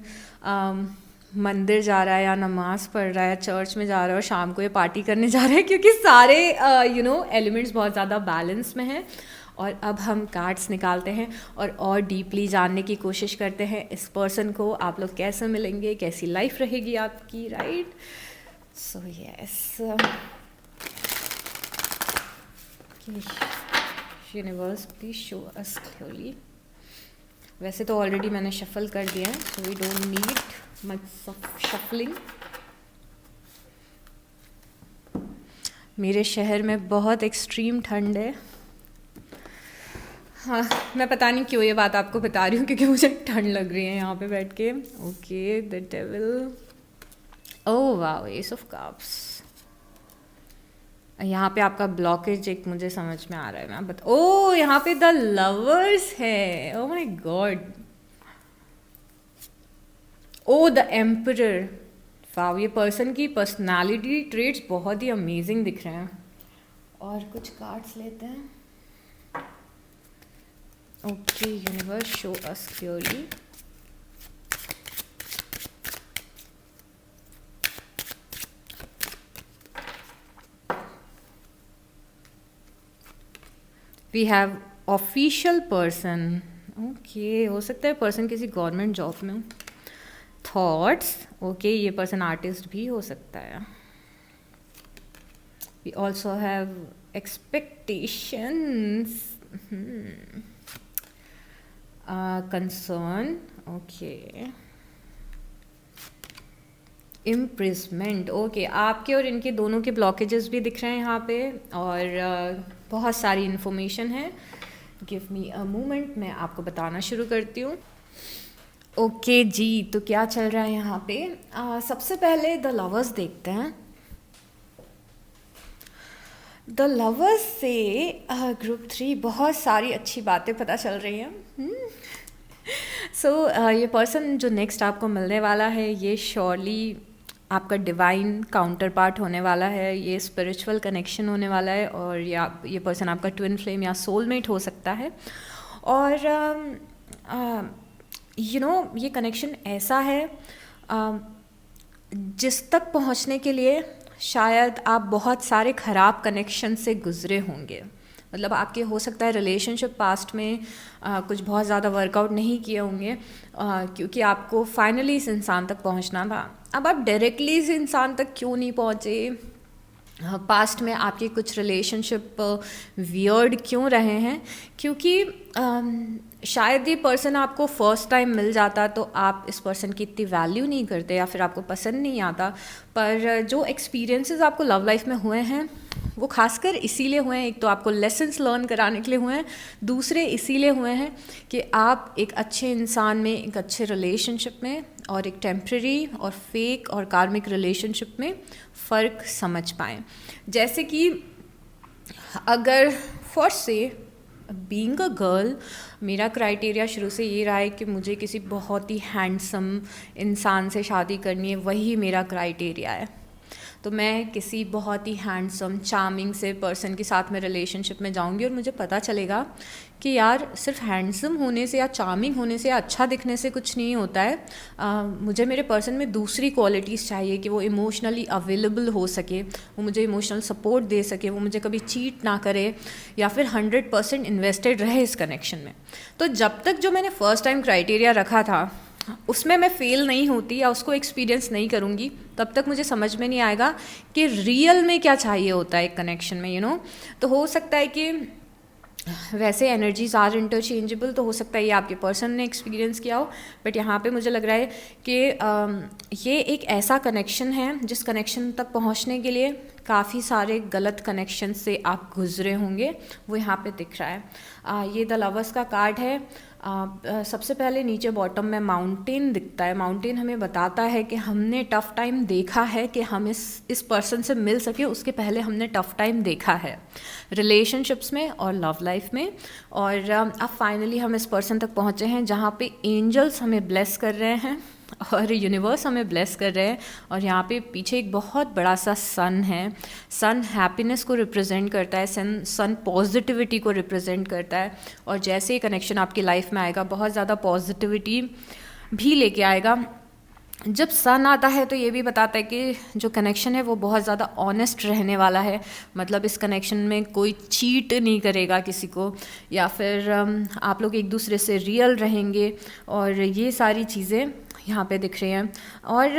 मंदिर जा रहा है या नमाज पढ़ रहा है, चर्च में जा रहा है, और शाम को ये पार्टी करने जा रहा है, क्योंकि सारे एलिमेंट्स बहुत ज़्यादा बैलेंस में हैं। और अब हम कार्ड्स निकालते हैं और डीपली जानने की कोशिश करते हैं इस पर्सन को। आप लोग कैसे मिलेंगे, कैसी लाइफ रहेगी आपकी, right? So yes, universe please show us clearly. वैसे तो ऑलरेडी मैंने शफल कर दिया है, so we don't need much shuffling. मेरे शहर में बहुत एक्सट्रीम ठंड है। हाँ, मैं पता नहीं क्यों ये बात आपको बता रही हूँ, क्योंकि मुझे ठंड लग रही है यहाँ पे बैठ के। Okay, the devil, oh wow, S of cups. यहाँ पे आपका ब्लॉकेज एक मुझे समझ में आ रहा है, मैं ओह यहाँ पे द लवर्स है। Oh my God, oh the emperor. Wow, ये पर्सन की पर्सनालिटी ट्रेट्स बहुत ही अमेजिंग दिख रहे हैं। और कुछ कार्ड्स लेते हैं। Okay, universe show us clearly. We have official person. Okay, हो सकता है पर्सन किसी गवर्नमेंट जॉब में हो। थॉट्स, ओके, ये पर्सन आर्टिस्ट भी हो सकता है। We also have expectations, concern, okay, imprisonment. Okay, आपके और इनके दोनों के ब्लॉकेजेस भी दिख रहे हैं यहाँ पे, और बहुत सारी इन्फॉर्मेशन है। गिव मी अ मोमेंट, मैं आपको बताना शुरू करती हूँ। ओके जी, तो क्या चल रहा है यहाँ पे? सबसे पहले द लवर्स देखते हैं। द लवर्स से ग्रुप 3 बहुत सारी अच्छी बातें पता चल रही हैं। सो ये पर्सन जो नेक्स्ट आपको मिलने वाला है, ये श्योरली आपका डिवाइन काउंटर पार्ट होने वाला है। ये स्पिरिचुअल कनेक्शन होने वाला है, और ये पर्सन आपका ट्विन फ्लेम या सोलमेट हो सकता है। और ये कनेक्शन ऐसा है जिस तक पहुंचने के लिए शायद आप बहुत सारे ख़राब कनेक्शन से गुज़रे होंगे। मतलब आपके हो सकता है रिलेशनशिप पास्ट में कुछ बहुत ज़्यादा वर्कआउट नहीं किए होंगे, क्योंकि आपको फाइनली इस इंसान तक पहुंचना था। अब आप डायरेक्टली इस इंसान तक क्यों नहीं पहुँचे? पास्ट में आपके कुछ रिलेशनशिप वियर्ड क्यों रहे हैं? क्योंकि शायद ये पर्सन आपको फर्स्ट टाइम मिल जाता तो आप इस पर्सन की इतनी वैल्यू नहीं करते या फिर आपको पसंद नहीं आता। पर जो एक्सपीरियंसेस आपको लव लाइफ में हुए हैं वो खासकर इसीलिए हुए हैं, एक तो आपको लेसन्स लर्न कराने के लिए हुए हैं, दूसरे इसीलिए हुए हैं कि आप एक अच्छे इंसान में, एक अच्छे रिलेशनशिप में और एक टेम्प्रेरी और फेक और कार्मिक रिलेशनशिप में फ़र्क समझ पाएँ। जैसे कि अगर फॉर से बीइंग अ गर्ल, मेरा क्राइटेरिया शुरू से ये रहा है कि मुझे किसी बहुत ही हैंडसम इंसान से शादी करनी है, वही मेरा क्राइटेरिया है। तो मैं किसी बहुत ही हैंडसम चार्मिंग से पर्सन के साथ में रिलेशनशिप में जाऊंगी और मुझे पता चलेगा कि यार सिर्फ हैंडसम होने से या चार्मिंग होने से या अच्छा दिखने से कुछ नहीं होता है। मुझे मेरे पर्सन में दूसरी क्वालिटीज़ चाहिए कि वो इमोशनली अवेलेबल हो सके, वो मुझे इमोशनल सपोर्ट दे सके, वो मुझे कभी चीट ना करे या फिर 100% इन्वेस्टेड रहे इस कनेक्शन में। तो जब तक जो मैंने फ़र्स्ट टाइम क्राइटेरिया रखा था उसमें मैं फ़ेल नहीं होती या उसको एक्सपीरियंस नहीं करूँगी, तब तक मुझे समझ में नहीं आएगा कि रियल में क्या चाहिए होता है एक कनेक्शन में। तो हो सकता है कि वैसे एनर्जीज आर इंटरचेंजेबल, तो हो सकता है ये आपके पर्सन ने एक्सपीरियंस किया हो, बट यहाँ पे मुझे लग रहा है कि ये एक ऐसा कनेक्शन है जिस कनेक्शन तक पहुँचने के लिए काफ़ी सारे गलत कनेक्शन से आप गुजरे होंगे, वो यहाँ पे दिख रहा है। ये द लवर्स का कार्ड है। सबसे पहले नीचे बॉटम में माउंटेन दिखता है। माउंटेन हमें बताता है कि हमने टफ़ टाइम देखा है, कि हम इस पर्सन से मिल सके उसके पहले हमने टफ़ टाइम देखा है रिलेशनशिप्स में और लव लाइफ में। और अब फाइनली हम इस पर्सन तक पहुँचे हैं जहाँ पे एंजल्स हमें ब्लेस कर रहे हैं और यूनिवर्स हमें ब्लेस कर रहे हैं। और यहाँ पे पीछे एक बहुत बड़ा सा सन है। सन हैप्पीनेस को रिप्रेजेंट करता है, सन पॉजिटिविटी को रिप्रेजेंट करता है। और जैसे ये कनेक्शन आपकी लाइफ में आएगा बहुत ज़्यादा पॉजिटिविटी भी लेके आएगा। जब सन आता है तो ये भी बताता है कि जो कनेक्शन है वो बहुत ज़्यादा ऑनेस्ट रहने वाला है। मतलब इस कनेक्शन में कोई चीट नहीं करेगा किसी को, या फिर आप लोग एक दूसरे से रियल रहेंगे। और ये सारी चीज़ें यहाँ पे दिख रही हैं। और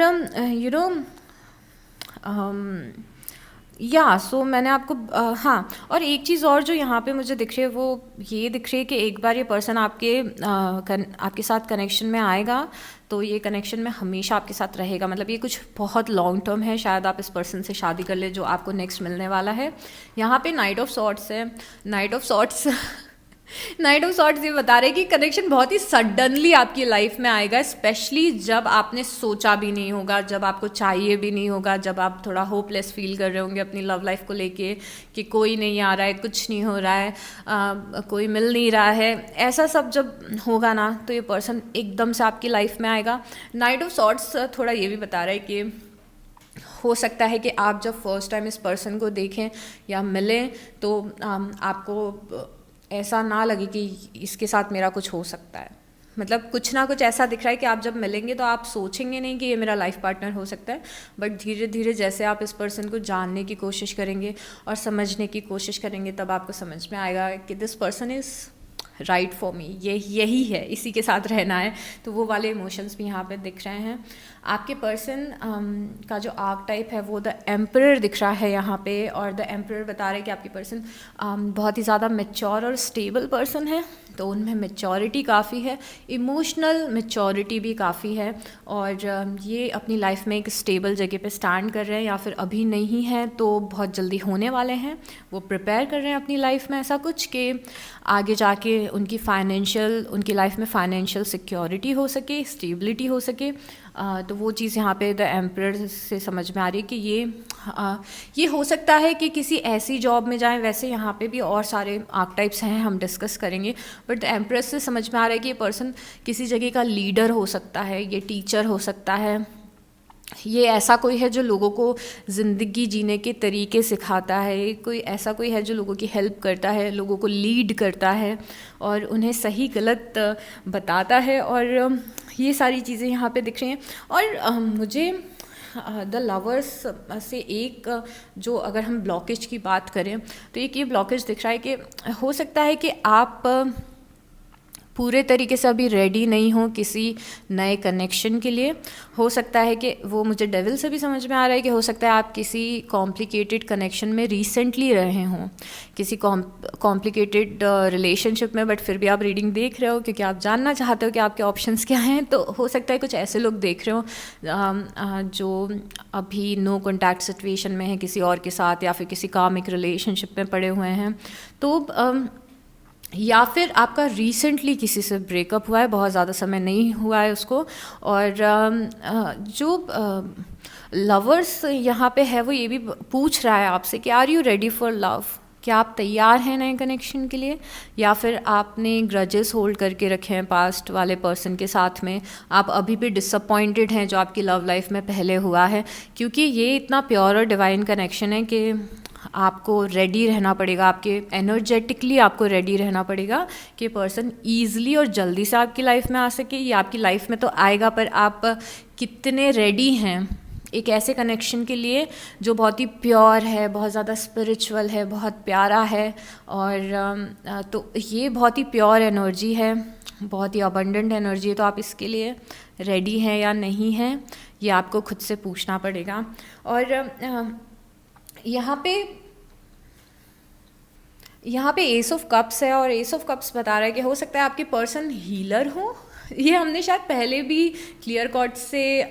सो मैंने आपको हाँ, और एक चीज़ और जो यहाँ पे मुझे दिख रही है वो ये दिख रही है कि एक बार ये पर्सन आपके साथ कनेक्शन में आएगा तो ये कनेक्शन में हमेशा आपके साथ रहेगा। मतलब ये कुछ बहुत लॉन्ग टर्म है, शायद आप इस पर्सन से शादी कर ले जो आपको नेक्स्ट मिलने वाला है। यहाँ पे नाइट ऑफ सॉर्ट्स है। नाइट ऑफ सॉर्ट्स ये बता रहे हैं कि कनेक्शन बहुत ही सडनली आपकी लाइफ में आएगा, स्पेशली जब आपने सोचा भी नहीं होगा, जब आपको चाहिए भी नहीं होगा, जब आप थोड़ा होपलेस फील कर रहे होंगे अपनी लव लाइफ को लेके कि कोई नहीं आ रहा है, कुछ नहीं हो रहा है, कोई मिल नहीं रहा है। ऐसा सब जब होगा ना तो ये पर्सन एकदम से आपकी लाइफ में आएगा। नाइट ऑफ सॉर्ट्स थोड़ा ये भी बता रहा है कि हो सकता है कि आप जब फर्स्ट टाइम इस पर्सन को देखें या मिलें तो आपको ऐसा ना लगे कि इसके साथ मेरा कुछ हो सकता है। मतलब कुछ ना कुछ ऐसा दिख रहा है कि आप जब मिलेंगे तो आप सोचेंगे नहीं कि ये मेरा लाइफ पार्टनर हो सकता है, बट धीरे धीरे जैसे आप इस पर्सन को जानने की कोशिश करेंगे और समझने की कोशिश करेंगे तब आपको समझ में आएगा कि this person is right for me, यही है, इसी के साथ रहना है। तो वो वाले इमोशंस भी यहाँ पे दिख रहे हैं। आपके पर्सन का जो आर्क टाइप है वो द एम्परर दिख रहा है यहाँ पे। और द एम्परर बता रहे हैं कि आपकी पर्सन बहुत ही ज़्यादा मैच्योर और स्टेबल पर्सन है, तो उनमें मैच्योरिटी काफ़ी है, इमोशनल मैच्योरिटी भी काफ़ी है। और ये अपनी लाइफ में एक स्टेबल जगह पे स्टैंड कर रहे हैं, या फिर अभी नहीं है तो बहुत जल्दी होने वाले हैं। वो प्रिपेयर कर रहे हैं अपनी लाइफ में ऐसा कुछ कि आगे जाके उनकी लाइफ में फाइनेंशियल सिक्योरिटी हो सके, स्टेबिलिटी हो सके। तो वो चीज़ यहाँ पे द एम्परर से समझ में आ रही है कि ये हो सकता है कि किसी ऐसी जॉब में जाएं। वैसे यहाँ पे भी और सारे आर्कटाइप्स हैं, हम डिस्कस करेंगे, बट द एम्परर से समझ में आ रहा है कि ये पर्सन किसी जगह का लीडर हो सकता है, ये टीचर हो सकता है, ये ऐसा कोई है जो लोगों को ज़िंदगी जीने के तरीके सिखाता है, कोई है जो लोगों की हेल्प करता है, लोगों को लीड करता है और उन्हें सही गलत बताता है। और ये सारी चीज़ें यहाँ पे दिख रही हैं। और मुझे द लवर्स से एक जो अगर हम ब्लॉकेज की बात करें तो एक ये ब्लॉकेज दिख रहा है कि हो सकता है कि आप पूरे तरीके से अभी रेडी नहीं हो किसी नए कनेक्शन के लिए। हो सकता है कि वो मुझे डेविल से भी समझ में आ रहा है कि हो सकता है आप किसी कॉम्प्लिकेटेड कनेक्शन में रिसेंटली रहे हों, किसी कॉम्प्लिकेटेड रिलेशनशिप में, बट फिर भी आप रीडिंग देख रहे हो क्योंकि आप जानना चाहते हो कि आपके ऑप्शंस क्या हैं। तो हो सकता है कुछ ऐसे लोग देख रहे हो जो अभी नो कॉन्टैक्ट सिचुएशन में है किसी और के साथ, या फिर किसी कामिक रिलेशनशिप में पड़े हुए हैं। तो या फिर आपका रिसेंटली किसी से ब्रेकअप हुआ है, बहुत ज़्यादा समय नहीं हुआ है उसको। और जो लवर्स यहाँ पे है वो ये भी पूछ रहा है आपसे कि are you ready for love, क्या आप तैयार हैं नए कनेक्शन के लिए, या फिर आपने ग्रजेस होल्ड करके रखे हैं पास्ट वाले पर्सन के साथ में, आप अभी भी डिसअपॉइंटेड हैं जो आपकी लव लाइफ में पहले हुआ है। क्योंकि ये इतना प्योर और डिवाइन कनेक्शन है कि आपको रेडी रहना पड़ेगा, आपके एनर्जेटिकली आपको रेडी रहना पड़ेगा कि पर्सन ईज़िली और जल्दी से आपकी लाइफ में आ सके। ये आपकी लाइफ में तो आएगा, पर आप कितने रेडी हैं एक ऐसे कनेक्शन के लिए जो बहुत ही प्योर है, बहुत ज़्यादा स्पिरिचुअल है, बहुत प्यारा है। और तो ये बहुत ही प्योर एनर्जी है, बहुत ही अबंडेंट एनर्जी है। तो आप इसके लिए रेडी हैं या नहीं हैं ये आपको खुद से पूछना पड़ेगा। और यहाँ पे एस ऑफ कप्स है, और एस ऑफ कप्स बता रहा है कि हो सकता है आपके पर्सन हीलर हो। ये हमने शायद पहले भी क्लियर कॉट से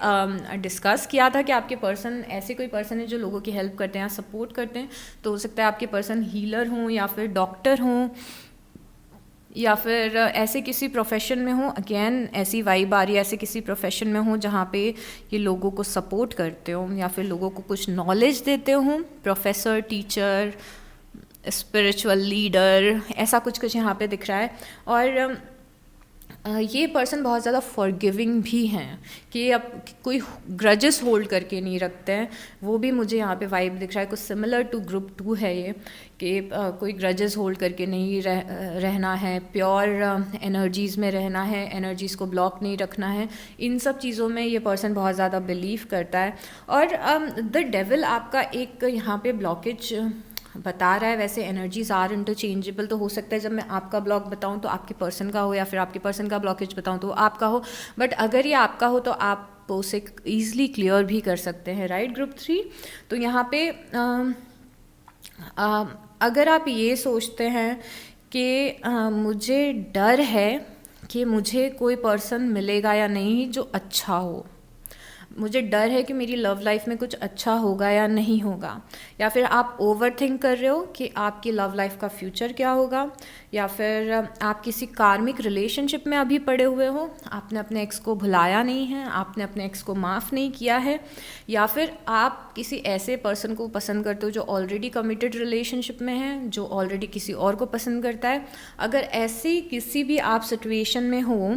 डिस्कस किया था कि आपके पर्सन ऐसे कोई पर्सन है जो लोगों की हेल्प करते हैं या सपोर्ट करते हैं। तो हो सकता है आपके पर्सन हीलर हों या फिर डॉक्टर हों, या फिर ऐसे किसी प्रोफेशन में हूँ, अगेन ऐसी वाइब आ रही है, ऐसे किसी प्रोफेशन में हूँ जहाँ पे ये लोगों को सपोर्ट करते हो या फिर लोगों को कुछ नॉलेज देते हो, प्रोफेसर, टीचर, स्पिरिचुअल लीडर, ऐसा कुछ कुछ यहाँ पे दिख रहा है। और ये पर्सन बहुत ज़्यादा फॉरगिविंग भी हैं कि अब कोई ग्रजेस होल्ड करके नहीं रखते हैं, वो भी मुझे यहाँ पे वाइब दिख रहा है। कुछ सिमिलर टू ग्रुप 2 है ये कि कोई ग्रजेस होल्ड करके नहीं रहना है, प्योर एनर्जीज़ में रहना है, एनर्जीज़ को ब्लॉक नहीं रखना है। इन सब चीज़ों में ये पर्सन बहुत ज़्यादा बिलीव करता है। और द डेविल आपका एक यहाँ पे ब्लॉकेज बता रहा है। वैसे एनर्जीज आर इंटरचेंजेबल, तो हो सकता है जब मैं आपका ब्लॉक बताऊं तो आपके पर्सन का हो, या फिर आपके पर्सन का ब्लॉकेज बताऊं तो आपका हो। बट अगर ये आपका हो तो आप उसे ईजिली क्लियर भी कर सकते हैं, राइट ग्रुप 3। तो यहाँ पे अगर आप ये सोचते हैं कि मुझे डर है कि मुझे कोई पर्सन मिलेगा या नहीं जो अच्छा हो, मुझे डर है कि मेरी लव लाइफ में कुछ अच्छा होगा या नहीं होगा, या फिर आप ओवर थिंक कर रहे हो कि आपकी लव लाइफ का फ्यूचर क्या होगा, या फिर आप किसी कार्मिक रिलेशनशिप में अभी पड़े हुए हो, आपने अपने एक्स को भुलाया नहीं है, आपने अपने एक्स को माफ़ नहीं किया है, या फिर आप किसी ऐसे पर्सन को पसंद करते हो जो ऑलरेडी कमिटेड रिलेशनशिप में है, जो ऑलरेडी किसी और को पसंद करता है। अगर ऐसी किसी भी आप सिचुएशन में हो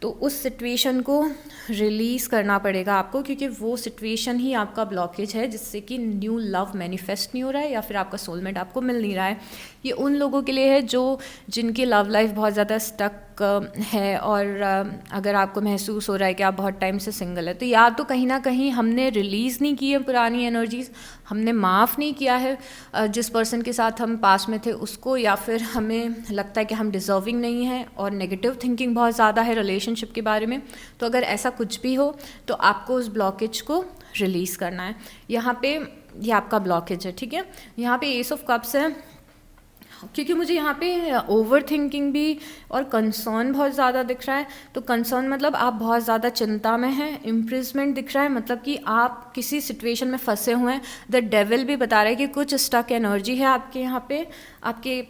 तो उस सिचुएशन को रिलीज़ करना पड़ेगा आपको, क्योंकि वो सिचुएशन ही आपका ब्लॉकेज है जिससे कि न्यू लव मैनिफेस्ट नहीं हो रहा है या फिर आपका सोलमेट आपको मिल नहीं रहा है। ये उन लोगों के लिए है जो जिनकी लव लाइफ बहुत ज़्यादा स्टक है, और अगर आपको महसूस हो रहा है कि आप बहुत टाइम से सिंगल है, तो या तो कहीं ना कहीं हमने रिलीज़ नहीं की है पुरानी एनर्जीज़, हमने माफ़ नहीं किया है जिस पर्सन के साथ हम पास में थे उसको, या फिर हमें लगता है कि हम डिज़र्विंग नहीं हैं और नेगेटिव थिंकिंग बहुत ज़्यादा है रिलेशनशिप के बारे में। तो अगर ऐसा कुछ भी हो तो आपको उस ब्लॉकेज को रिलीज़ करना है। यहाँ पे ये आपका ब्लॉकेज है, ठीक है। यहाँ पे एस ऑफ कप्स है, क्योंकि मुझे यहाँ पे ओवर थिंकिंग भी और कंसर्न बहुत ज़्यादा दिख रहा है। तो कंसर्न मतलब आप बहुत ज़्यादा चिंता में हैं। इम्प्रिजमेंट दिख रहा है, मतलब कि आप किसी सिचुएशन में फंसे हुए हैं। द डेविल भी बता रहा है कि कुछ स्टक एनर्जी है आपके यहाँ पे, आपके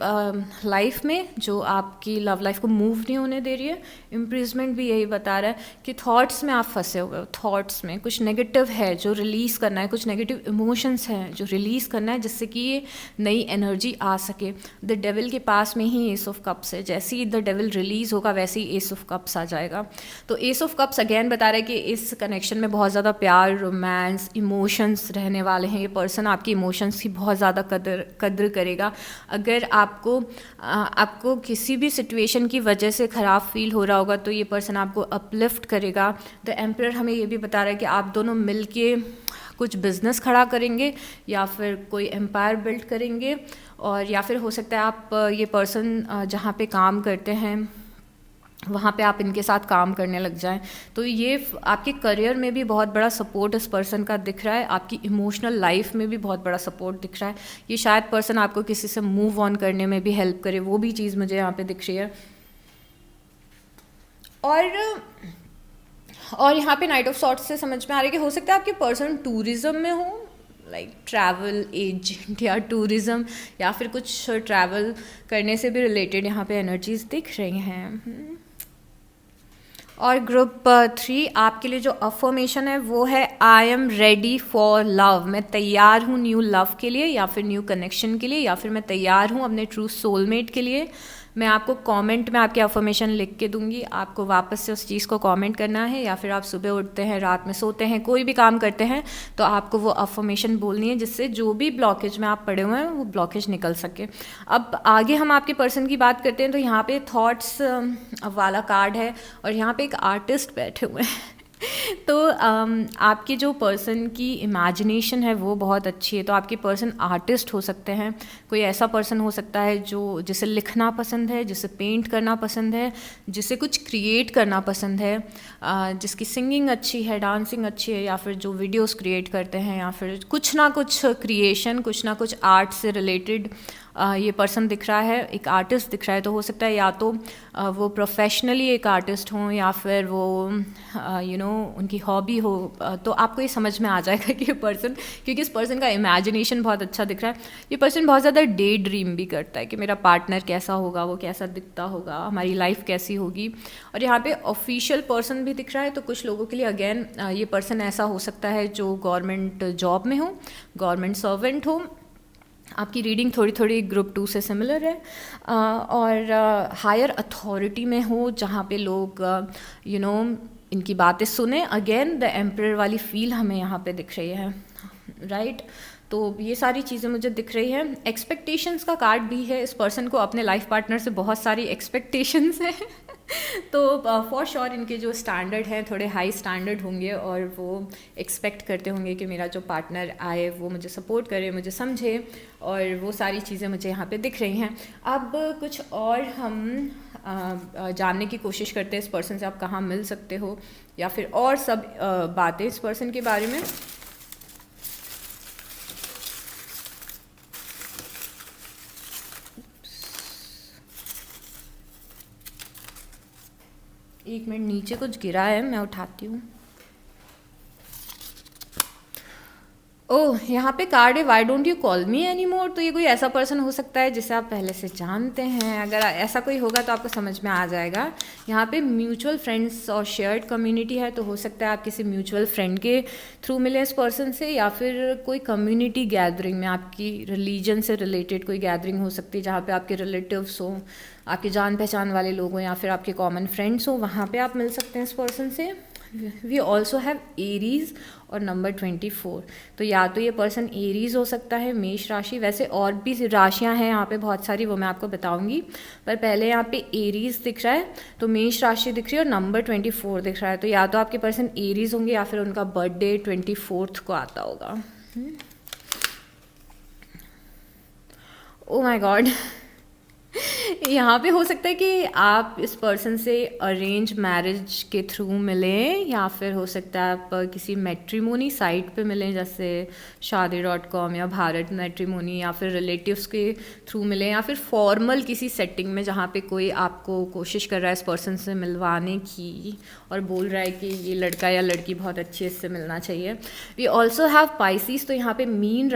लाइफ में, जो आपकी लव लाइफ को मूव नहीं होने दे रही है। इम्प्रिजमेंट भी यही बता रहा है कि थॉट्स में आप फंसे हुए हो, थॉट्स में कुछ नेगेटिव है जो रिलीज़ करना है, कुछ नेगेटिव इमोशंस हैं जो रिलीज़ करना है जिससे कि ये नई एनर्जी आ सके। द डेविल के पास में ही एस ऑफ कप्स है, जैसे ही द डेविल रिलीज़ होगा वैसे ही एस ऑफ कप्स आ जाएगा। तो एस ऑफ कप्स अगेन बता रहा है कि इस कनेक्शन में बहुत ज़्यादा प्यार, रोमांस, इमोशंस रहने वाले हैं। ये पर्सन आपकी इमोशंस की बहुत ज़्यादा कद्र करेगा। अगर आपको किसी भी सिचुएशन की वजह से ख़राब फील हो रहा होगा तो ये पर्सन आपको अपलिफ्ट करेगा। द एम्परर हमें ये भी बता रहा है कि आप दोनों मिल के कुछ बिजनेस खड़ा करेंगे या फिर कोई एम्पायर बिल्ड करेंगे, और या फिर हो सकता है आप ये पर्सन जहाँ पे काम करते हैं वहाँ पे आप इनके साथ काम करने लग जाएं। तो ये आपके करियर में भी बहुत बड़ा सपोर्ट इस पर्सन का दिख रहा है, आपकी इमोशनल लाइफ में भी बहुत बड़ा सपोर्ट दिख रहा है। ये शायद पर्सन आपको किसी से मूव ऑन करने में भी हेल्प करे, वो भी चीज़ मुझे यहाँ पे दिख रही है। और यहाँ पे नाइट ऑफ सॉर्ट्स से समझ में आ रहा है कि हो सकता है आपके पर्सन टूरिज्म में हो, लाइक ट्रैवल एजेंट या टूरिज्म, या फिर कुछ ट्रैवल करने से भी रिलेटेड यहाँ पे एनर्जीज दिख रही हैं। और ग्रुप 3 आपके लिए जो अफर्मेशन है वो है I am ready for love. मैं तैयार हूँ न्यू लव के लिए, या फिर न्यू कनेक्शन के लिए, या फिर मैं तैयार हूँ अपने ट्रू सोलमेट के लिए। मैं आपको कमेंट में आपकी अफर्मेशन लिख के दूंगी, आपको वापस से उस चीज़ को कमेंट करना है, या फिर आप सुबह उठते हैं, रात में सोते हैं, कोई भी काम करते हैं तो आपको वो अफर्मेशन बोलनी है जिससे जो भी ब्लॉकेज में आप पड़े हुए हैं वो ब्लॉकेज निकल सके। अब आगे हम आपके पर्सन की बात करते हैं। तो यहाँ पे थॉट्स वाला कार्ड है और यहाँ पे एक आर्टिस्ट बैठे हुए हैं तो आपके जो पर्सन की इमेजिनेशन है वो बहुत अच्छी है। तो आपके पर्सन आर्टिस्ट हो सकते हैं, कोई ऐसा पर्सन हो सकता है जो जिसे लिखना पसंद है, जिसे पेंट करना पसंद है, जिसे कुछ क्रिएट करना पसंद है, जिसकी सिंगिंग अच्छी है, डांसिंग अच्छी है, या फिर जो वीडियोस क्रिएट करते हैं, या फिर कुछ ना कुछ क्रिएशन, कुछ ना कुछ आर्ट से रिलेटेड ये पर्सन दिख रहा है, एक आर्टिस्ट दिख रहा है, तो हो सकता है या तो वो प्रोफेशनली एक आर्टिस्ट हों या फिर वो उनकी हॉबी हो। तो आपको ये समझ में आ जाएगा कि ये पर्सन, क्योंकि इस पर्सन का इमेजिनेशन बहुत अच्छा दिख रहा है, ये पर्सन बहुत ज़्यादा डे ड्रीम भी करता है कि मेरा पार्टनर कैसा होगा, वो कैसा दिखता होगा, हमारी लाइफ कैसी होगी। और यहाँ पे ऑफिशियल पर्सन भी दिख रहा है, तो कुछ लोगों के लिए अगेन ये पर्सन ऐसा हो सकता है जो गवर्नमेंट जॉब में हो, गवर्नमेंट सर्वेंट हो। आपकी रीडिंग थोड़ी थोड़ी ग्रुप 2 से सिमिलर है, और हायर अथॉरिटी में हो जहाँ पे लोग इनकी बातें सुने। अगेन द एम्परर वाली फील हमें यहाँ पे दिख रही है, राइट। तो ये सारी चीज़ें मुझे दिख रही हैं। एक्सपेक्टेशंस का कार्ड भी है, इस पर्सन को अपने लाइफ पार्टनर से बहुत सारी एक्सपेक्टेशंस हैं तो फॉर श्योर इनके जो स्टैंडर्ड हैं थोड़े हाई स्टैंडर्ड होंगे, और वो एक्सपेक्ट करते होंगे कि मेरा जो पार्टनर आए वो मुझे सपोर्ट करे, मुझे समझे, और वो सारी चीज़ें मुझे यहाँ पे दिख रही हैं। अब कुछ और हम जानने की कोशिश करते हैं इस पर्सन से, आप कहाँ मिल सकते हो या फिर और सब बातें इस पर्सन के बारे में। एक मिनट, नीचे कुछ गिरा है, मैं उठाती हूँ। ओह, यहाँ पे कार्ड है why don't you call me any more. तो ये कोई ऐसा पर्सन हो सकता है जिसे आप पहले से जानते हैं। अगर ऐसा कोई होगा तो आपको समझ में आ जाएगा। यहाँ पे म्यूचुअल फ्रेंड्स और शेयर्ड कम्युनिटी है, तो हो सकता है आप किसी म्यूचुअल फ्रेंड के थ्रू मिले इस पर्सन से, या फिर कोई कम्युनिटी गैदरिंग में, आपकी रिलीजन से रिलेटेड कोई गैदरिंग हो सकती है जहाँ पे आपके रिलेटिव्स हों, आपके जान पहचान वाले लोग हों, या फिर आपके कॉमन फ्रेंड्स हों, वहाँ पे आप मिल सकते हैं इस पर्सन से। वी ऑल्सो हैव एरीज और नंबर 24। तो या तो ये पर्सन एरीज हो सकता है, मेष राशि। वैसे और भी राशियां हैं यहाँ पे बहुत सारी, वो मैं आपको बताऊंगी, पर पहले यहाँ पे एरीज दिख रहा है, तो मेष राशि दिख रही है और नंबर 24 दिख रहा है। तो या तो आपके पर्सन एरीज होंगे या फिर उनका बर्थडे 24 को आता होगा। ओ माय गॉड यहाँ पे हो सकता है कि आप इस पर्सन से अरेंज मैरिज के थ्रू मिलें, या फिर हो सकता है आप किसी मैट्रिमोनी साइट पे मिलें, जैसे शादी.com या भारत मैट्रिमोनी, या फिर रिलेटिव्स के थ्रू मिलें, या फिर फॉर्मल किसी सेटिंग में जहाँ पे कोई आपको कोशिश कर रहा है इस पर्सन से मिलवाने की और बोल रहा है कि ये लड़का या लड़की बहुत अच्छी है, इससे मिलना चाहिए। वी ऑल्सो हैव पाइसिस, तो यहाँ पे मीन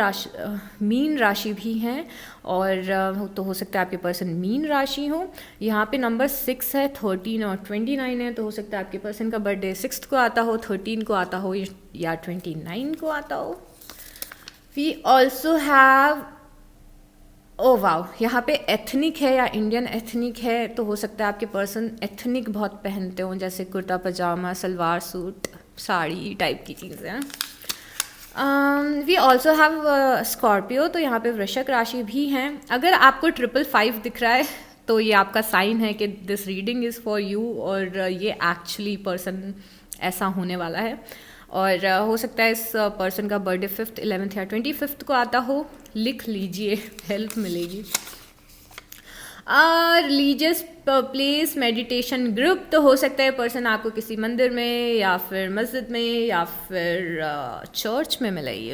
राशि भी हैं, और तो हो सकता है आपके पर्सन मीन राशि हो। यहाँ पे नंबर 6 है, 13 और 29 है, तो हो सकता है आपके पर्सन का बर्थडे 6 को आता हो, 13 को आता हो, या 29 को आता हो। We also have, oh wow, यहाँ पे एथनिक है या इंडियन एथनिक है, तो हो सकता है आपके पर्सन एथनिक बहुत पहनते हो, जैसे कुर्ता पजामा, सलवार सूट, साड़ी टाइप की चीज़ें हैं। वी ऑल्सो हैव स्कॉर्पियो, तो यहाँ पे वृश्चिक राशि भी हैं। अगर आपको 555 दिख रहा है तो ये आपका साइन है कि this reading is for you, और ये एक्चुअली पर्सन ऐसा होने वाला है। और हो सकता है इस पर्सन का बर्थडे 5th, 11th या 25th को आता हो। लिख लीजिए, हेल्प मिलेगी। रिलीजियस प्लेस, मेडिटेशन ग्रुप, तो हो सकता है पर्सन आपको किसी मंदिर में या फिर मस्जिद में या फिर चर्च में मिले,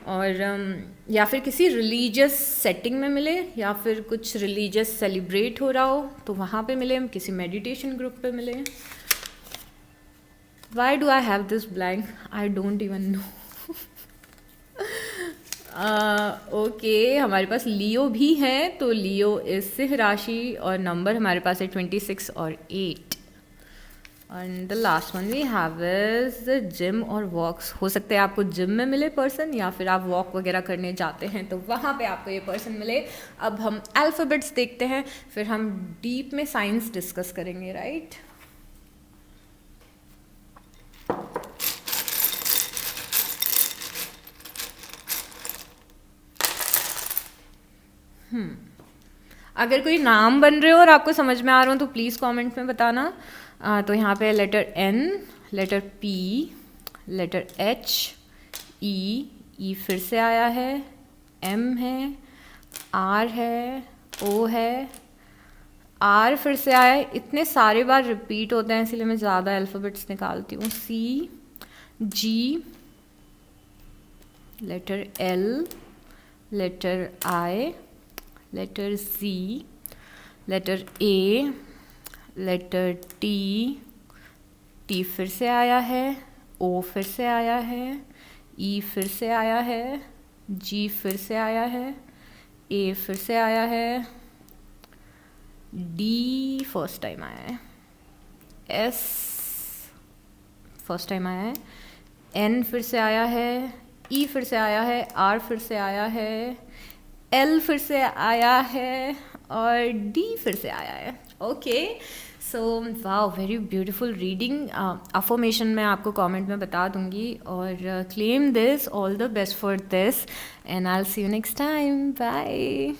और या फिर किसी रिलीजियस सेटिंग में मिले, या फिर कुछ रिलीजियस सेलिब्रेट हो रहा हो तो वहाँ पे मिले, किसी मेडिटेशन ग्रुप पे मिले। Why do I have this blank, I don't even know. Okay, हमारे पास लियो भी हैं, तो लियो इस सिंह राशि, और नंबर हमारे पास है 26 और 8। And the last one we have is gym और वॉक्स। हो सकता है आपको जिम में मिले पर्सन, या फिर आप वॉक वगैरह करने जाते हैं तो वहाँ पे आपको ये पर्सन मिले। अब हम अल्फ़ाबेट्स देखते हैं, फिर हम डीप में साइंस डिस्कस करेंगे, राइट। अगर कोई नाम बन रहे हो और आपको समझ में आ रहा हो तो प्लीज़ कमेंट में बताना। तो यहाँ पे letter N, letter P, letter H, E फिर से आया है, M है, R है, O है, R फिर से आया है। इतने सारे बार रिपीट होते हैं इसलिए मैं ज़्यादा अल्फ़ाबेट्स निकालती हूँ। C, G, letter L, letter I, letter Z, letter A, letter T, T फिर से आया है, O फिर से आया है, E फिर से आया है, G फिर से आया है, A फिर से आया है, D फर्स्ट टाइम आया है, S फर्स्ट टाइम आया है, N फिर से आया है, E फिर से आया है, R फिर से आया है, L फिर से आया है और D फिर से आया है. Okay, so wow, very beautiful reading. Affirmation मैं आपको कमेंट में बता दूंगी. और claim this, all the best for this, and I will see you next time. Bye.